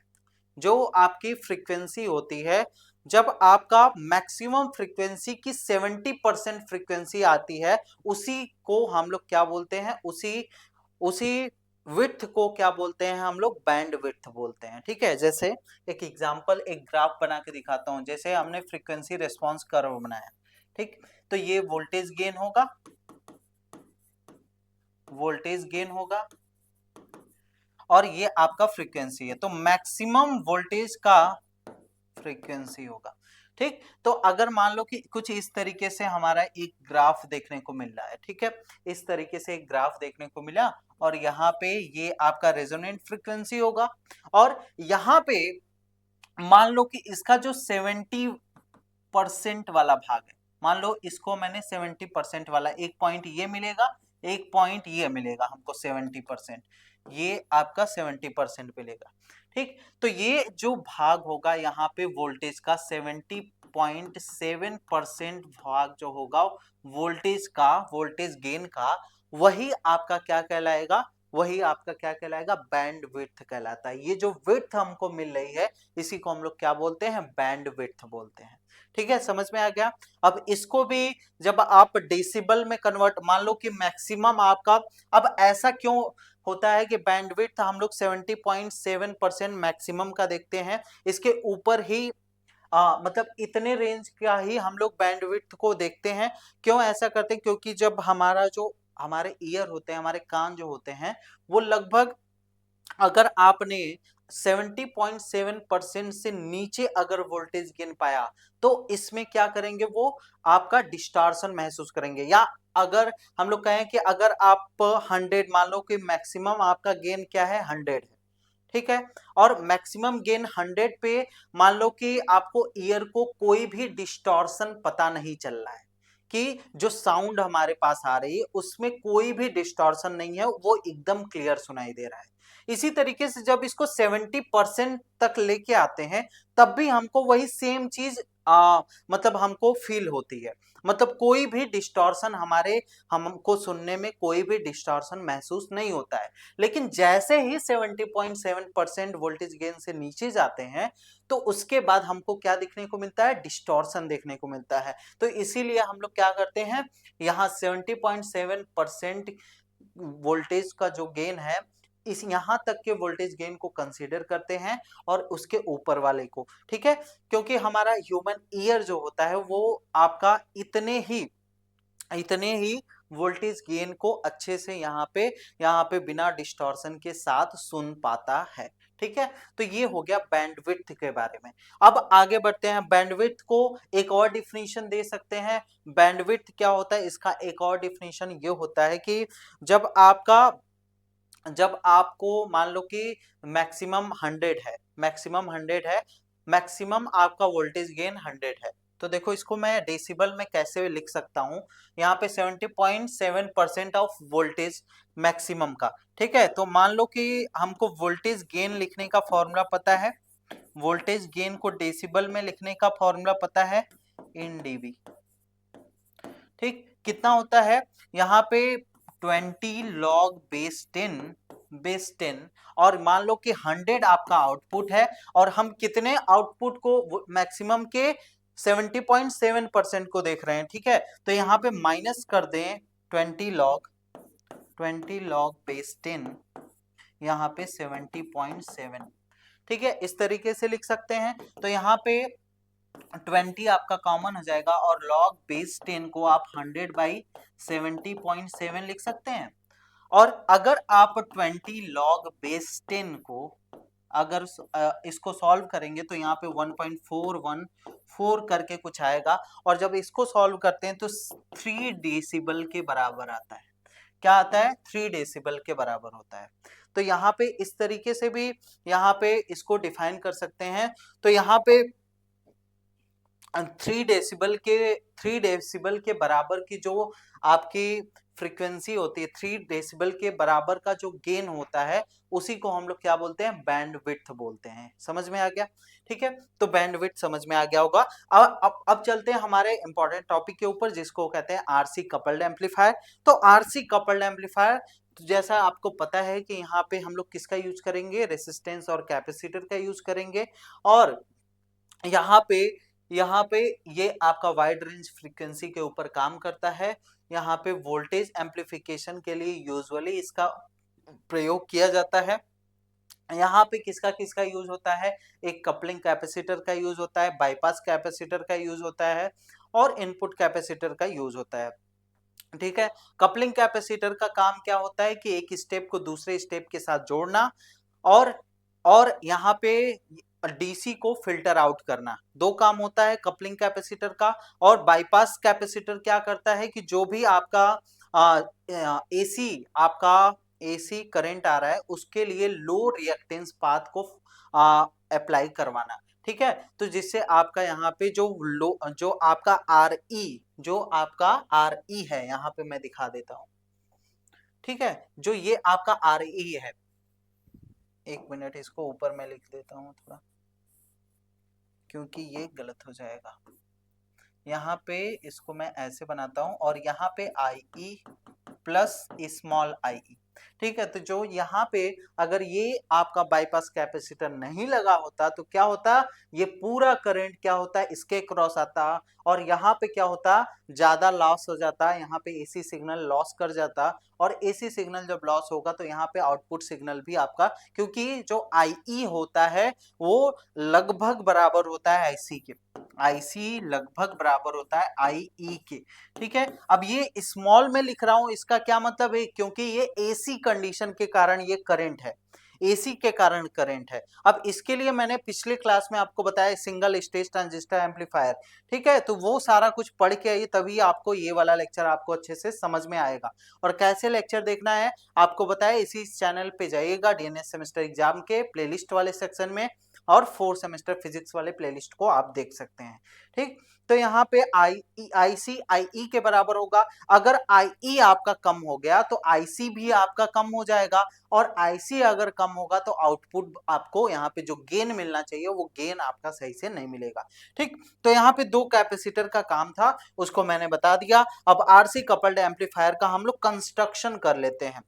जो आपकी फ्रीक्वेंसी होती है, जब आपका मैक्सिमम फ्रीक्वेंसी की 70% फ्रीक्वेंसी आती है, उसी को हम लोग क्या बोलते हैं, उसी विड्थ को क्या बोलते हैं हम लोग, बैंड विड्थ बोलते हैं। ठीक है, जैसे एक एग्जांपल, एक ग्राफ बना के दिखाता हूं। जैसे हमने फ्रीक्वेंसी रेस्पॉन्स कर्व बनाया, ठीक, तो ये वोल्टेज गेन होगा, वोल्टेज गेन होगा, और ये आपका फ्रीक्वेंसी है, तो मैक्सिमम वोल्टेज का फ्रीक्वेंसी होगा। ठीक, तो अगर मान लो कि कुछ इस तरीके से हमारा एक ग्राफ देखने को मिल रहा है, ठीक है, इस तरीके से एक ग्राफ देखने को मिला, और यहाँ पे ये आपका रेजोनेंट फ्रीक्वेंसी होगा, और यहाँ पे मान लो कि इसका जो 70% वाला भाग है, मान लो इसको मैंने 70% वाला, एक पॉइंट ये मिलेगा, एक पॉइंट ये मिलेगा हमको 70%, ये आपका 70% मिलेगा। ठीक, तो ये जो भाग होगा यहाँ पे वोल्टेज का 70.7% भाग जो होगा वोल्टेज का, वोल्टेज गेन का, वही आपका क्या कहलाएगा, वही आपका क्या कहलाएगा, बैंड विड्थ कहलाता है। ये जो विड्थ हमको मिल रही है, इसी को हम लोग क्या बोलते हैं, बैंड विड्थ बोलते हैं। ठीक है, समझ में आ गया। अब इसको भी जब आप डेसिबल में कन्वर्ट, मान लो कि मैक्सिमम आपका, अब ऐसा क्यों होता है कि बैंडविड्थ हम लोग 70.7% मैक्सिमम का देखते हैं, इसके ऊपर ही मतलब इतने रेंज का ही हम लोग बैंडविड्थ को देखते हैं। क्यों ऐसा करते हैं, क्योंकि जब हमारा जो हमारे ईयर होते हैं, हमारे कान जो होते हैं, वो लगभग, अगर आपने 70.7% से नीचे अगर वोल्टेज गेन पाया, तो इसमें क्या करेंगे, वो आपका डिस्टॉर्शन महसूस करेंगे। या अगर हम लोग कहें कि अगर आप 100, मान लो कि मैक्सिमम आपका गेन क्या है, 100 है, ठीक है, और मैक्सिमम गेन 100 पे मान लो कि आपको ईयर को कोई भी डिस्टॉर्शन पता नहीं चल रहा है, कि जो साउंड हमारे पास आ रही है उसमें कोई भी डिस्टॉर्शन नहीं है, वो एकदम क्लियर सुनाई दे रहा है। इसी तरीके से जब इसको 70% तक लेके आते हैं, तब भी हमको वही सेम चीज मतलब हमको फील होती है, मतलब कोई भी डिस्टॉर्शन हमको सुनने में कोई भी डिस्टॉर्शन महसूस नहीं होता है। लेकिन जैसे ही 70.7% वोल्टेज गेन से नीचे जाते हैं, तो उसके बाद हमको क्या देखने को मिलता है, डिस्टॉर्शन देखने को मिलता है। तो इसीलिए हम लोग क्या करते हैं, यहाँ 70.7% वोल्टेज का जो गेन है, इस यहाँ तक के वोल्टेज गेन को कंसीडर करते हैं, और उसके ऊपर वाले को। ठीक है, क्योंकि हमारा ह्यूमन ईयर जो होता है वो आपका इतने ही वोल्टेज गेन को अच्छे से यहाँ पे बिना डिस्टॉर्शन के साथ सुन पाता है। ठीक है, तो ये हो गया बैंडविड्थ के बारे में। अब आगे बढ़ते हैं, बैंडविड्थ को एक और डिफिनीशन दे सकते हैं। बैंडविड्थ क्या होता है, इसका एक और डिफिनीशन ये होता है कि जब आपको मान लो कि मैक्सिमम 100 है, मैक्सिमम आपका वोल्टेज गेन 100 है, तो देखो इसको मैं डेसिबल में कैसे लिख सकता हूं, यहाँ पे 70.7% ऑफ वोल्टेज मैक्सिमम का। ठीक है, तो मान लो कि हमको वोल्टेज गेन लिखने का फॉर्मूला पता है, वोल्टेज गेन को डेसिबल में लिखने का फॉर्मूला पता है, इन डीबी। ठीक, कितना होता है यहाँ पे 20 log बेस 10, और मान लो कि 100 आपका आउटपुट है, और हम कितने आउटपुट को, मैक्सिमम के 70.7% को देख रहे हैं। ठीक है, तो यहाँ पे माइनस कर दें 20 log बेस 10, यहाँ पे 70.7। ठीक है, इस तरीके से लिख सकते हैं। तो यहाँ पे 20 आपका कॉमन हो जाएगा, और log बेस 10 को आप 100/70.7 लिख सकते हैं। और अगर आप 20 log base 10 को अगर इसको सॉल्व करेंगे तो यहाँ पे 1.414 करके कुछ आएगा, और जब इसको सॉल्व करते हैं तो 3 डेसिबल के बराबर आता है। क्या आता है? 3 डेसिबल के बराबर होता है। तो यहाँ पे इस तरीके से भी यहाँ पे इसको डिफाइन कर सकते हैं। तो यहाँ पे 3 डेसिबल के बराबर की जो आपकी फ्रीक्वेंसी होती है, 3 डेसिबल के बराबर का जो गेन होता है, उसी को हम लोग क्या बोलते हैं? बैंड विड्थ बोलते हैं। समझ में आ गया? ठीक है, तो बैंड विड्थ समझ में आ गया होगा। अब चलते हैं हमारे इंपॉर्टेंट टॉपिक के ऊपर, जिसको कहते हैं आरसी कपल्ड एम्पलीफायर। तो आरसी कपल्ड एम्पलीफायर, तो जैसा आपको पता है कि यहाँ पे हम लोग किसका यूज करेंगे? रेसिस्टेंस और कैपेसिटर का यूज करेंगे। और यहाँ पे ये आपका वाइड रेंज फ्रीक्वेंसी के ऊपर काम करता है। यहाँ पे वोल्टेज एम्पलीफिकेशन के लिए यूजुअली इसका प्रयोग किया जाता है। यहाँ पे किसका किसका यूज होता है? एक कपलिंग कैपेसिटर का यूज होता है, बाईपास कैपेसिटर का यूज होता है, और इनपुट कैपेसिटर का यूज होता है। ठीक है, कपलिंग कैपेसिटर का काम क्या होता है कि एक स्टेप को दूसरे स्टेप के साथ जोड़ना, और यहाँ पे डीसी को फिल्टर आउट करना। दो काम होता है कपलिंग कैपेसिटर का। और बाईपास कैपेसिटर क्या करता है कि जो भी आपका एसी करंट आ रहा है, उसके लिए लो रिएक्टेंस पाथ को अप्लाई करवाना। ठीक है, तो जिससे आपका यहाँ पे जो आपका आर ई है, यहाँ पे मैं दिखा देता हूं। ठीक है, जो ये आपका आर ई है, एक मिनट, इसको ऊपर मैं लिख देता हूँ थोड़ा, क्योंकि ये गलत हो जाएगा। यहाँ पे इसको मैं ऐसे बनाता हूं, और यहाँ पे आई ई प्लस स्मॉल आई ई। ठीक है, तो जो यहाँ पे अगर ये आपका बाईपास कैपेसिटर नहीं लगा होता तो क्या होता? ये पूरा करंट क्या होता है? इसके क्रॉस आता, और यहाँ पे क्या होता? ज्यादा लॉस हो जाता, यहाँ पे एसी सिग्नल लॉस कर जाता। और एसी सिग्नल जब लॉस होगा तो यहाँ पे आउटपुट सिग्नल भी आपका, क्योंकि जो आईई होता है वो लगभग बराबर होता है आईसी के, आईसी लगभग बराबर होता है आईई के। ठीक है, अब ये स्मॉल में लिख रहा हूं, इसका क्या मतलब है? क्योंकि ये एसी कंडीशन के कारण ये करंट है, एसी के कारण करंट है। अब इसके लिए मैंने पिछले क्लास में आपको बताया सिंगल स्टेज ट्रांजिस्टर एम्पलीफायर। ठीक है, तो वो सारा कुछ पढ़ के आइए, तभी आपको ये वाला लेक्चर आपको अच्छे से समझ में आएगा। और कैसे लेक्चर देखना है आपको बताया, इसी चैनल पे जाइएगा, डीएनएस सेमेस्टर एग्जाम के प्लेलिस्ट वाले सेक्शन में, और 4 सेमेस्टर फिजिक्स वाले प्लेलिस्ट को आप देख सकते हैं। ठीक, तो यहाँ पे आईसी आईई के बराबर होगा। अगर आईई आपका कम हो गया तो आईसी भी आपका कम हो जाएगा, और आईसी अगर कम होगा तो आउटपुट आपको यहाँ पे जो गेन मिलना चाहिए वो गेन आपका सही से नहीं मिलेगा। ठीक, तो यहाँ पे दो कैपेसिटर का काम था, उसको मैंने बता दिया। अब आरसी कपल्ड एम्पलीफायर का हम लोग कंस्ट्रक्शन कर लेते हैं।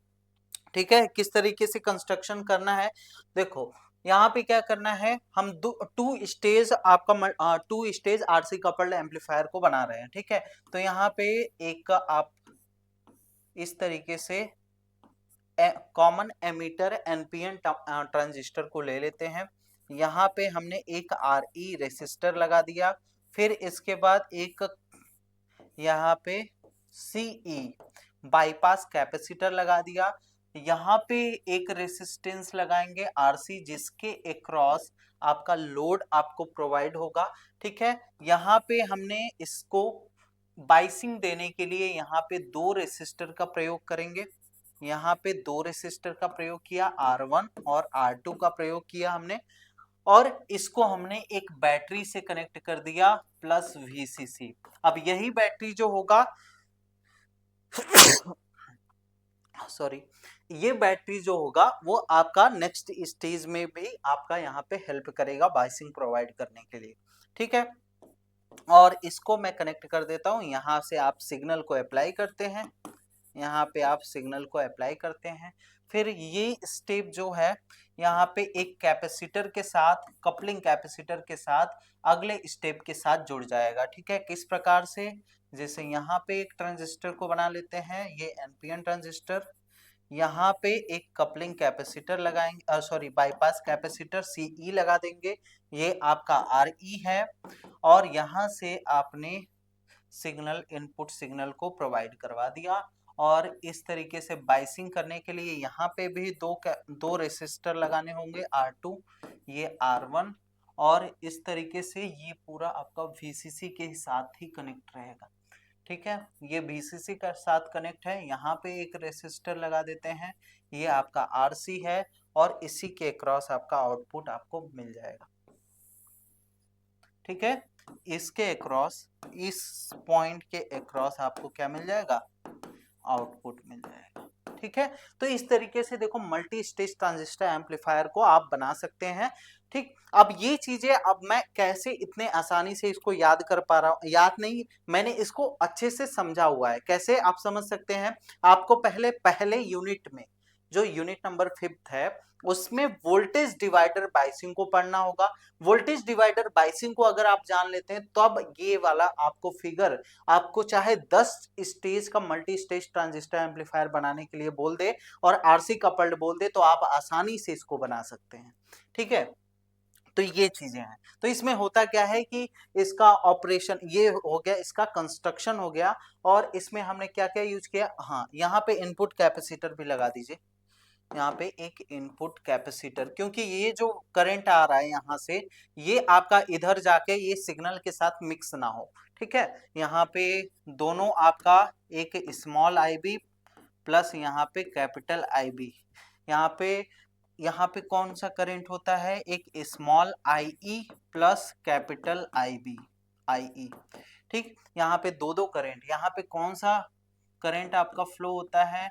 ठीक है, किस तरीके से कंस्ट्रक्शन करना है? देखो, यहाँ पे क्या करना है, हम two stage RC coupled amplifier को बना रहे हैं। ठीक है, तो यहाँ पे एक आप इस तरीके से कॉमन एमीटर एनपीएन ट्रांजिस्टर को ले लेते हैं। यहाँ पे हमने एक आर ई रेसिस्टर लगा दिया, फिर इसके बाद एक यहाँ पे सीई बाईपास कैपेसिटर लगा दिया। यहाँ पे एक रेसिस्टेंस लगाएंगे आरसी, जिसके अक्रॉस आपका लोड आपको प्रोवाइड होगा। ठीक है, यहाँ पे हमने इसको बाइसिंग देने के लिए यहाँ पे दो रेसिस्टर का प्रयोग करेंगे। यहाँ पे दो रेसिस्टर का प्रयोग किया, R1 और R2 का प्रयोग किया हमने, और इसको हमने एक बैटरी से कनेक्ट कर दिया प्लस VCC। अब यही बैटरी जो होगा सॉरी, ये बैटरी जो होगा वो आपका नेक्स्ट स्टेज में भी आपका यहाँ पे हेल्प करेगा बाइसिंग प्रोवाइड करने के लिए। ठीक है, और इसको मैं कनेक्ट कर देता हूँ। यहाँ से आप सिग्नल को अप्लाई करते हैं, यहाँ पे आप सिग्नल को अप्लाई करते हैं। फिर ये स्टेप जो है यहाँ पे एक कैपेसिटर के साथ, कपलिंग कैपेसिटर के साथ अगले स्टेप के साथ जुड़ जाएगा। ठीक है, किस प्रकार से? जैसे यहाँ पे एक ट्रांजिस्टर को बना लेते हैं, ये एनपीएन ट्रांजिस्टर, यहाँ पे एक कपलिंग कैपेसिटर लगाएंगे, सॉरी बाईपास कैपेसिटर सीई लगा देंगे, ये आपका आरई है, और यहाँ से आपने सिग्नल, इनपुट सिग्नल को प्रोवाइड करवा दिया। और इस तरीके से बाइसिंग करने के लिए यहाँ पे भी दो रेसिस्टर लगाने होंगे, R2, ये R1, और इस तरीके से ये पूरा आपका VCC के साथ ही कनेक्ट रहेगा। ठीक है, ये VCC का साथ कनेक्ट है। यहाँ पे एक रेसिस्टर लगा देते हैं, ये आपका RC है, और इसी के क्रॉस आपका आउटपुट आपको मिल जाएगा। ठीक है, इसके अक्रॉस, इस पॉइंट के अक्रॉस आपको क्या मिल जाएगा, आउटपुट मिल जाएगा। ठीक है, तो इस तरीके से देखो मल्टी स्टेज ट्रांजिस्टर एम्पलीफायर को आप बना सकते हैं। ठीक, अब ये चीजें अब मैं कैसे इतने आसानी से इसको याद कर पा रहा हूँ, याद नहीं, मैंने इसको अच्छे से समझा हुआ है। कैसे आप समझ सकते हैं, आपको पहले यूनिट में, जो यूनिट नंबर 5 है, उसमें वोल्टेज डिवाइडर बाइसिंग को पढ़ना होगा। वोल्टेज डिवाइडर बाइसिंग को अगर आप जान लेते हैं तब ये वाला आपको फिगर, आपको चाहे 10 स्टेज का मल्टी स्टेज ट्रांजिस्टर एम्पलीफायर बनाने के लिए बोल दे और आरसी कपल्ड बोल दे, तो आप आसानी से इसको बना सकते हैं। ठीक है, तो ये चीजें हैं। तो इसमें होता क्या है कि इसका ऑपरेशन ये हो गया, इसका कंस्ट्रक्शन हो गया, और इसमें हमने क्या क्या यूज किया, हाँ यहाँ पे इनपुट कैपेसिटर भी लगा दीजिए, यहाँ पे एक इनपुट कैपेसिटर, क्योंकि ये जो करंट आ रहा है यहाँ से, ये आपका इधर जाके ये सिग्नल के साथ मिक्स ना हो। ठीक है, यहाँ पे दोनों आपका एक स्मॉल IB प्लस यहाँ पे कैपिटल IB, यहाँ पे कौन सा करंट होता है, एक small IE plus capital IE। ठीक, यहाँ पे दो करंट, यहाँ पे कौन सा करंट आपका फ्लो होता है,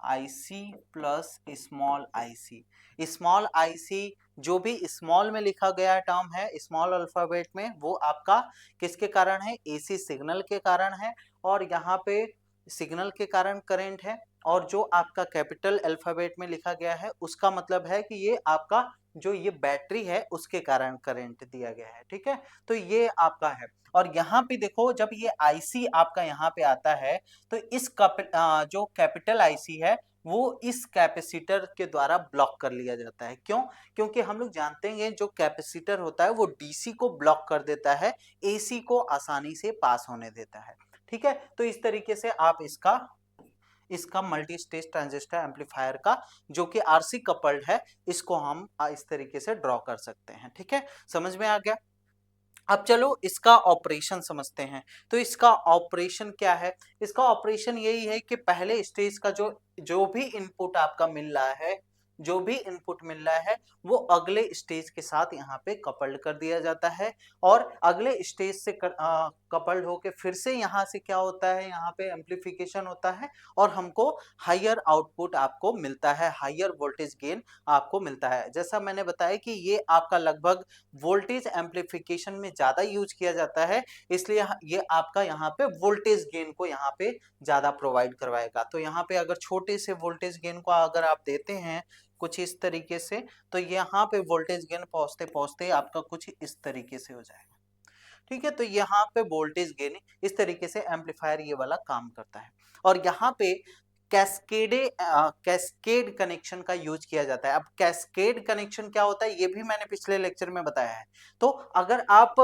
IC plus small IC। Small IC जो भी स्मॉल में लिखा गया टर्म है स्मॉल अल्फाबेट में, वो आपका किसके कारण है, AC सिग्नल के कारण है, और यहाँ पे सिग्नल के कारण करंट है, और जो आपका कैपिटल अल्फाबेट में लिखा गया है उसका मतलब है कि ये आपका जो ये बैटरी है उसके कारण करंट दिया गया है। ठीक है, तो ये आपका है। और यहाँ पे देखो जब ये IC आपका यहाँ पे आता है, तो इस जो कैपिटल IC है वो इस कैपेसिटर के द्वारा ब्लॉक कर लिया जाता है। क्यों, क्योंकि हम लोग जानते हैं जो कैपेसिटर होता है वो DC को ब्लॉक कर देता है, AC को आसानी से पास होने देता है। ठीक है, तो इस तरीके से आप इसका मल्टी स्टेज ट्रांजिस्टर एम्पलीफायर का जो कि RC कपल्ड है, इसको हम इस तरीके से ड्रॉ कर सकते हैं। ठीक है, समझ में आ गया। अब चलो इसका ऑपरेशन समझते हैं। तो इसका ऑपरेशन क्या है, इसका ऑपरेशन यही है कि पहले स्टेज का जो भी इनपुट आपका मिल रहा है, जो भी इनपुट मिल रहा है वो अगले स्टेज के साथ यहाँ पे कपल्ड कर दिया जाता है, और अगले स्टेज से कपल्ड होके फिर से यहाँ से क्या होता है, यहाँ पे एम्पलीफिकेशन होता है, और हमको हायर आउटपुट आपको मिलता है, हायर वोल्टेज गेन आपको मिलता है। जैसा मैंने बताया कि ये आपका लगभग वोल्टेज एम्पलीफिकेशन में ज्यादा यूज किया जाता है, इसलिए ये आपका यहाँ पे वोल्टेज गेन को यहाँ पे ज्यादा प्रोवाइड करवाएगा। तो यहाँ पे अगर छोटे से वोल्टेज गेन को अगर आप देते हैं कुछ इस तरीके से, तो यहाँ पे वोल्टेज गेन पहुंचते पहुंचते आपका कुछ इस तरीके से हो जाएगा। ठीक है, तो यहाँ पे वोल्टेज गेन इस तरीके से एम्पलीफायर ये वाला काम करता है। और यहाँ पे कैस्केड कनेक्शन का यूज किया जाता है। अब कैस्केड कनेक्शन क्या होता है ये भी मैंने पिछले लेक्चर में बताया है। तो अगर आप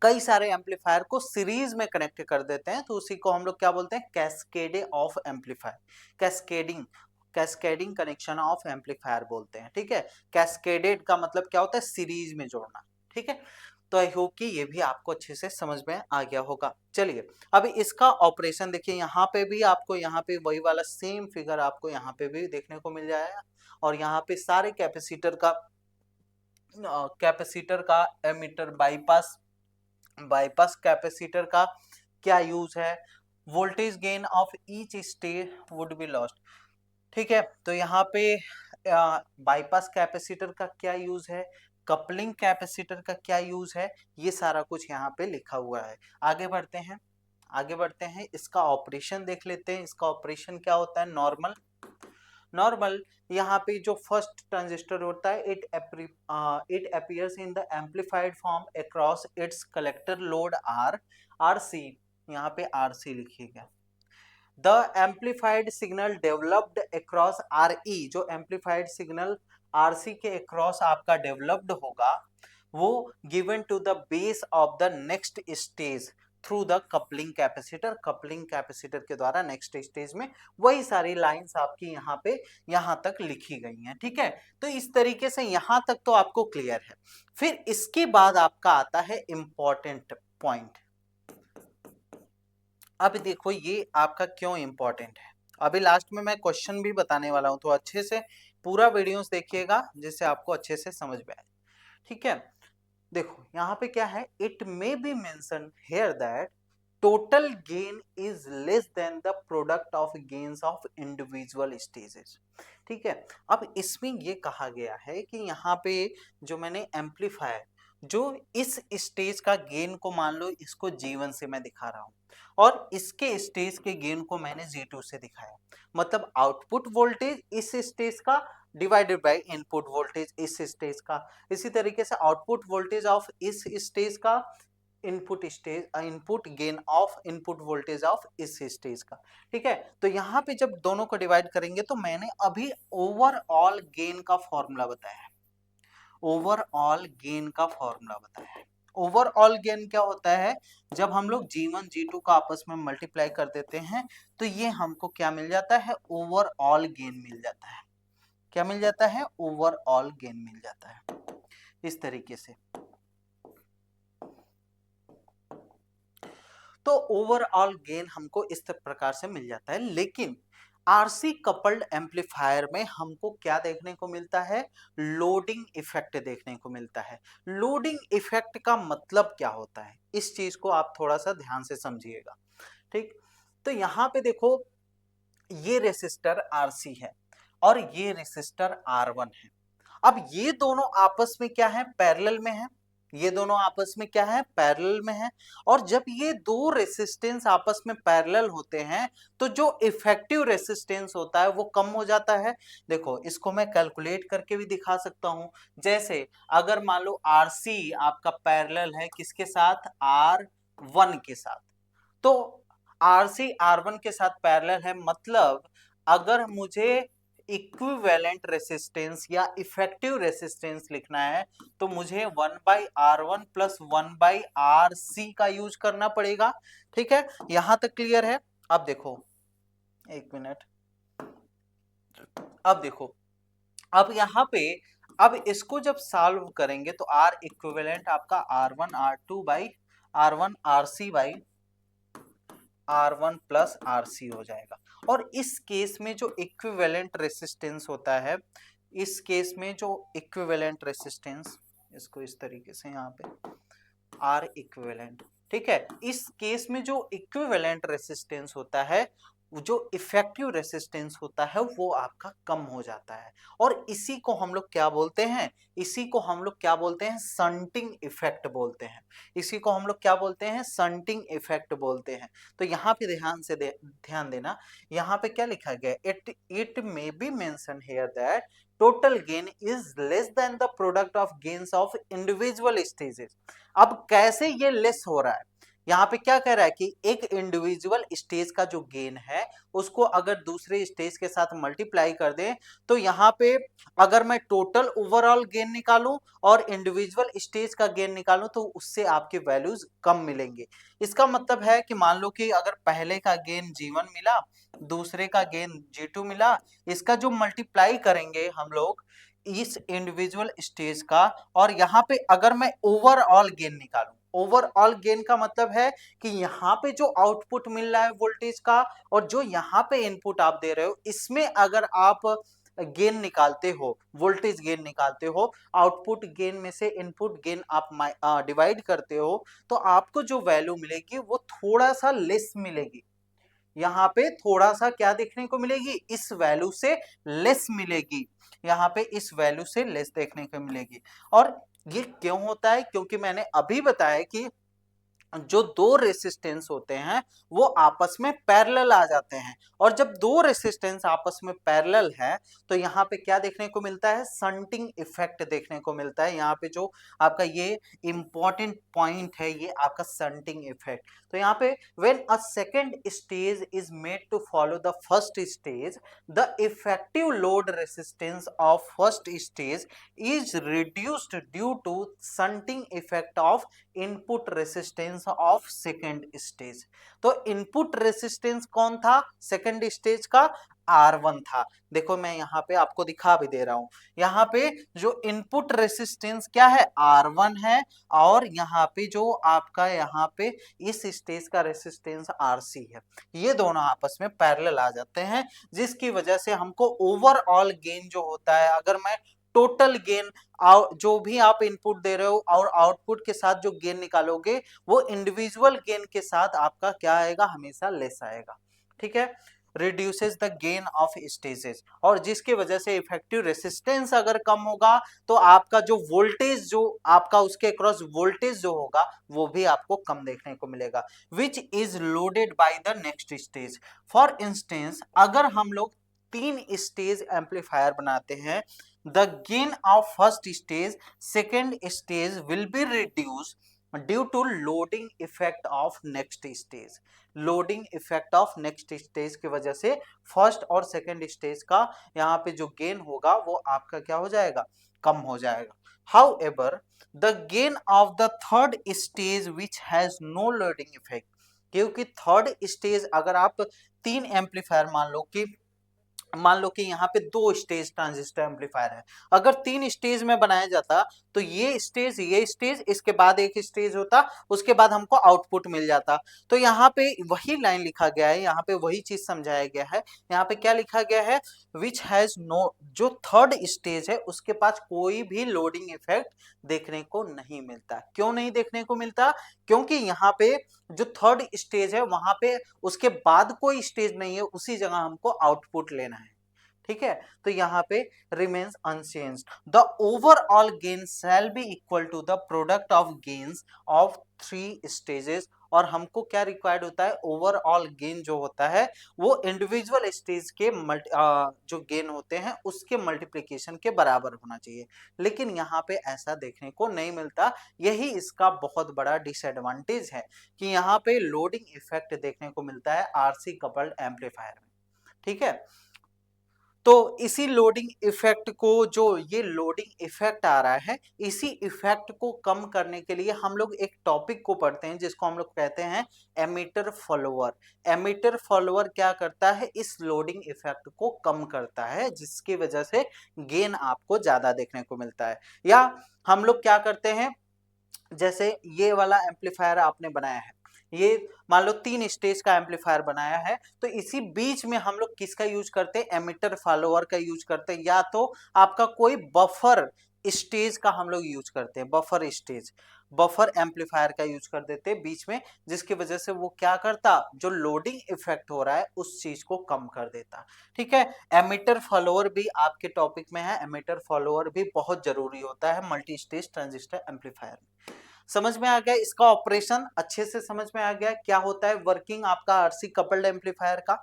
कई सारे एम्पलीफायर को सीरीज में कनेक्ट कर देते हैं तो उसी को हम लोग क्या बोलते हैं, cascade of amplifier, cascading connection of amplifier बोलते हैं। ठीक है, कैस्केडेड का मतलब क्या होता है, सीरीज में जोड़ना। ठीक है, तो आई होप कि ये भी आपको अच्छे से समझ में आ गया होगा। चलिए अब इसका ऑपरेशन देखिए, यहाँ पे भी आपको यहाँ पे वही वाला सेम फिगर आपको यहाँ पे भी देखने को मिल जाएगा, और यहाँ पे सारे कैपेसिटर का एमीटर बाईपास कैपेसिटर का क्या यूज है, voltage gain of each stage would be lost. ठीक है, तो यहाँ पे बाईपास कैपेसिटर का क्या यूज है, कपलिंग कैपेसिटर का क्या यूज है, ये सारा कुछ यहाँ पे लिखा हुआ है। आगे बढ़ते हैं इसका ऑपरेशन देख लेते हैं। इसका ऑपरेशन क्या होता है, नॉर्मल यहाँ पे जो फर्स्ट ट्रांजिस्टर होता है it appears in the amplified form across its collector load RC, यहाँ पे RC लिखिएगा। The amplified signal developed across RE, जो एम्पलीफाइड सिग्नल RC के अक्रॉस आपका डेवलप्ड होगा वो given to the base of the next stage through the coupling capacitor के द्वारा नेक्स्ट स्टेज में वही सारी लाइंस आपकी यहाँ पे यहाँ तक लिखी गई हैं, ठीक है। तो इस तरीके से यहाँ तक तो आपको क्लियर है। फिर इसके बाद आपका आता है इंपॉर्टेंट पॉइंट। अब देखो ये आपका क्यों इंपॉर्टेंट है, अभी लास्ट में मैं क्वेश्चन भी बताने वाला हूं, तो अच्छे से पूरा वीडियोस देखिएगा जिससे आपको अच्छे से समझ में आए, ठीक है। देखो यहाँ पे क्या है, it may be mention here that total gain is less than the product of gains of individual stages, ठीक है। अब इसमें ये कहा गया है कि यहाँ पे जो मैंने एम्पलीफायर जो इस स्टेज का गेन को मान लो इसको G1 से मैं दिखा रहा हूं और इसके स्टेज के गेन को मैंने G2 से दिखाया, मतलब आउटपुट वोल्टेज इस स्टेज का डिवाइडेड बाय इनपुट वोल्टेज इस स्टेज का, इसी तरीके से आउटपुट वोल्टेज ऑफ इस स्टेज का input gain of input voltage of इस स्टेज का, ठीक है। तो यहाँ पे जब दोनों को डिवाइड करेंगे तो मैंने अभी ओवरऑल गेन का फॉर्मूला बताया है, ओवरऑल गेन का फॉर्मूला बताया है। ओवरऑल गेन क्या होता है, जब हम लोग G1 G2 का आपस में मल्टीप्लाई कर देते हैं तो ये हमको क्या मिल जाता है, ओवरऑल गेन मिल जाता है। क्या मिल जाता है, ओवरऑल गेन मिल जाता है इस तरीके से। तो ओवरऑल गेन हमको इस प्रकार से मिल जाता है, लेकिन आरसी कपल्ड एम्पलीफायर में हमको क्या देखने को मिलता है, लोडिंग इफेक्ट देखने को मिलता है। लोडिंग इफेक्ट का मतलब क्या होता है, इस चीज को आप थोड़ा सा ध्यान से समझिएगा, ठीक। तो यहाँ पे देखो ये रेसिस्टर आरसी है और ये रेसिस्टर R1 है। अब ये दोनों आपस में क्या है, पैरेलल में है, ये दोनों आपस में क्या है, पैरेलल में है। और जब ये दो रेसिस्टेंस आपस में पैरेलल होते हैं तो जो इफेक्टिव रेसिस्टेंस होता है वो कम हो जाता है। देखो इसको मैं कैलकुलेट करके भी दिखा सकता हूं, जैसे अगर मान लो आरसी आपका पैरेलल है किसके साथ, R1 के साथ, तो आरसी R1 के साथ पैरेलल है, मतलब अगर मुझे इक्विवेलेंट रेसिस्टेंस या इफेक्टिव रेसिस्टेंस लिखना है तो मुझे 1/R1 प्लस 1/RC का यूज करना पड़ेगा, ठीक है। यहां तक क्लियर है। अब देखो एक मिनट, अब देखो, अब यहाँ पे अब इसको जब सॉल्व करेंगे तो R इक्विवेलेंट आपका R1 R2 by R1 RC by R1 plus RC हो जाएगा। और इस केस में जो इक्विवेलेंट रेसिस्टेंस होता है, इस केस में जो इक्विवेलेंट रेसिस्टेंस, इसको इस तरीके से यहाँ पे R इक्विवेलेंट, ठीक है। इस केस में जो इक्विवेलेंट रेसिस्टेंस होता है, जो इफेक्टिव रेसिस्टेंस होता है वो आपका कम हो जाता है। और इसी को हम लोग क्या बोलते हैं, इसी को हम लोग क्या बोलते हैं, संटिंग इफेक्ट बोलते हैं। इसी को हम लोग क्या बोलते हैं, संटिंग इफेक्ट बोलते हैं। तो यहाँ पे ध्यान देना, यहाँ पे क्या लिखा गया, it may be mention here that total gain is less than the product of gains of individual stages. अब कैसे ये लेस हो रहा है, यहाँ पे क्या कह रहा है कि एक इंडिविजुअल स्टेज का जो गेन है उसको अगर दूसरे स्टेज के साथ मल्टीप्लाई कर दें तो यहाँ पे अगर मैं टोटल ओवरऑल गेन निकालूं और इंडिविजुअल स्टेज का गेन निकालूं तो उससे आपके वैल्यूज कम मिलेंगे। इसका मतलब है कि मान लो कि अगर पहले का गेन G1 मिला, दूसरे का गेन G2 मिला, इसका जो मल्टीप्लाई करेंगे हम लोग इस इंडिविजुअल स्टेज का, और यहाँ पे अगर मैं ओवरऑल गेन निकालूं, ओवरऑल गेन का मतलब है कि यहाँ पे जो आउटपुट मिल रहा है वोल्टेज का और जो यहाँ पे इनपुट आप दे रहे हो, इसमें अगर आप गेन निकालते हो, वोल्टेज गेन निकालते हो, आउटपुट गेन में से इनपुट गेन आप डिवाइड करते हो, तो आपको जो वैल्यू मिलेगी वो थोड़ा सा लेस मिलेगी। यहाँ पे थोड़ा सा क्या देखने को मिलेगी, इस वैल्यू से लेस मिलेगी, यहाँ पे इस वैल्यू से लेस देखने को मिलेगी। और ये क्यों होता है, क्योंकि मैंने अभी बताया कि जो दो रेसिस्टेंस होते हैं वो आपस में पैरेलल आ जाते हैं, और जब दो रेसिस्टेंस आपस में पैरेलल है तो यहाँ पे क्या देखने को मिलता है, संटिंग इफेक्ट देखने को मिलता है। यहाँ पे जो आपका ये इंपॉर्टेंट पॉइंट है, ये आपका संटिंग इफेक्ट। तो यहाँ पे when a second stage is made to follow the first stage, the effective load resistance of first stage is reduced due to shunting effect of input resistance resistance of second stage. तो input resistance कौन था second stage का? R1 था। देखो मैं यहाँ पे आपको दिखा भी दे रहा हूं, यहाँ पे जो इनपुट रेसिस्टेंस क्या है R1 है, और यहाँ पे जो आपका यहाँ पे इस स्टेज का रेसिस्टेंस RC है। ये दोनों आपस में पैरेलल आ जाते हैं, जिसकी वजह से हमको ओवरऑल गेन जो होता है, अगर मैं टोटल गेन जो भी आप इनपुट दे रहे हो और आउटपुट के साथ जो गेन निकालोगे वो इंडिविजुअल गेन के साथ आपका क्या आएगा, हमेशा लेस आएगा। ठीक है, reduces the gain of stages, और जिसकी वजह से इफेक्टिव रेसिस्टेंस अगर कम होगा तो आपका जो वोल्टेज जो आपका उसके अक्रॉस वोल्टेज जो होगा वो भी आपको कम देखने को मिलेगा, which is loaded by the next stage. For instance अगर हम लोग 3 स्टेज एम्पलीफायर बनाते हैं, the gain of first stage second stage will be reduced due to loading effect of next stage। Loading effect of next stage की वजह से first और second stage का यहाँ पे जो गेन होगा वो आपका क्या हो जाएगा, कम हो जाएगा। However the gain of the third stage which has no loading effect, क्योंकि थर्ड स्टेज अगर आप 3 एम्पलीफायर मान लो कि यहाँ पे 2 स्टेज ट्रांजिस्टर एम्पलीफायर है, अगर 3 स्टेज में बनाया जाता तो ये स्टेज इसके बाद एक स्टेज होता, उसके बाद हमको आउटपुट मिल जाता। तो यहाँ पे वही लाइन लिखा गया है, यहाँ पे वही चीज समझाया गया है। यहाँ पे क्या लिखा गया है, विच हैज नो, जो थर्ड स्टेज है उसके पास कोई भी लोडिंग इफेक्ट देखने को नहीं मिलता। क्यों नहीं देखने को मिलता? क्योंकि यहाँ पे जो थर्ड स्टेज है वहां पे उसके बाद कोई स्टेज नहीं है, उसी जगह हमको आउटपुट लेना है। ठीक है, तो यहाँ पे remains unchanged, the overall gain shall be equal to the product of gains of 3 stages. और हमको क्या रिक्वायर्ड होता है, ओवरऑल गेन जो होता है वो इंडिविजुअल स्टेज के जो गेन होते हैं उसके मल्टीप्लिकेशन के बराबर होना चाहिए, लेकिन यहाँ पे ऐसा देखने को नहीं मिलता। यही इसका बहुत बड़ा डिसएडवांटेज है कि यहाँ पे लोडिंग इफेक्ट देखने को मिलता है आरसी कपल्ड एम्पलीफायर में। ठीक है, तो इसी लोडिंग इफेक्ट को, जो ये लोडिंग इफेक्ट आ रहा है, इसी इफेक्ट को कम करने के लिए हम लोग एक टॉपिक को पढ़ते हैं जिसको हम लोग कहते हैं एमिटर फॉलोअर। एमिटर फॉलोअर क्या करता है, इस लोडिंग इफेक्ट को कम करता है, जिसकी वजह से गेन आपको ज्यादा देखने को मिलता है। या हम लोग क्या करते हैं, जैसे ये वाला एम्पलीफायर आपने बनाया है, ये मान लो 3 स्टेज का एम्पलीफायर बनाया है, तो इसी बीच में हम लोग किसका यूज करते हैं, एमिटर फॉलोअर का यूज करते हैं, या तो आपका कोई बफर स्टेज का हम लोग यूज करते हैं, बफर स्टेज, बफर एम्पलीफायर का यूज कर देते हैं बीच में, जिसकी वजह से वो क्या करता, जो लोडिंग इफेक्ट हो रहा है उस चीज को कम कर देता। ठीक है, एमिटर फॉलोअर भी आपके टॉपिक में है, एमिटर फॉलोअर भी बहुत जरूरी होता है मल्टी स्टेज ट्रांजिस्टर एम्पलीफायर में। समझ में आ गया इसका ऑपरेशन, अच्छे से समझ में आ गया क्या होता है वर्किंग आपका आरसी कपल्ड एम्पलीफायर का।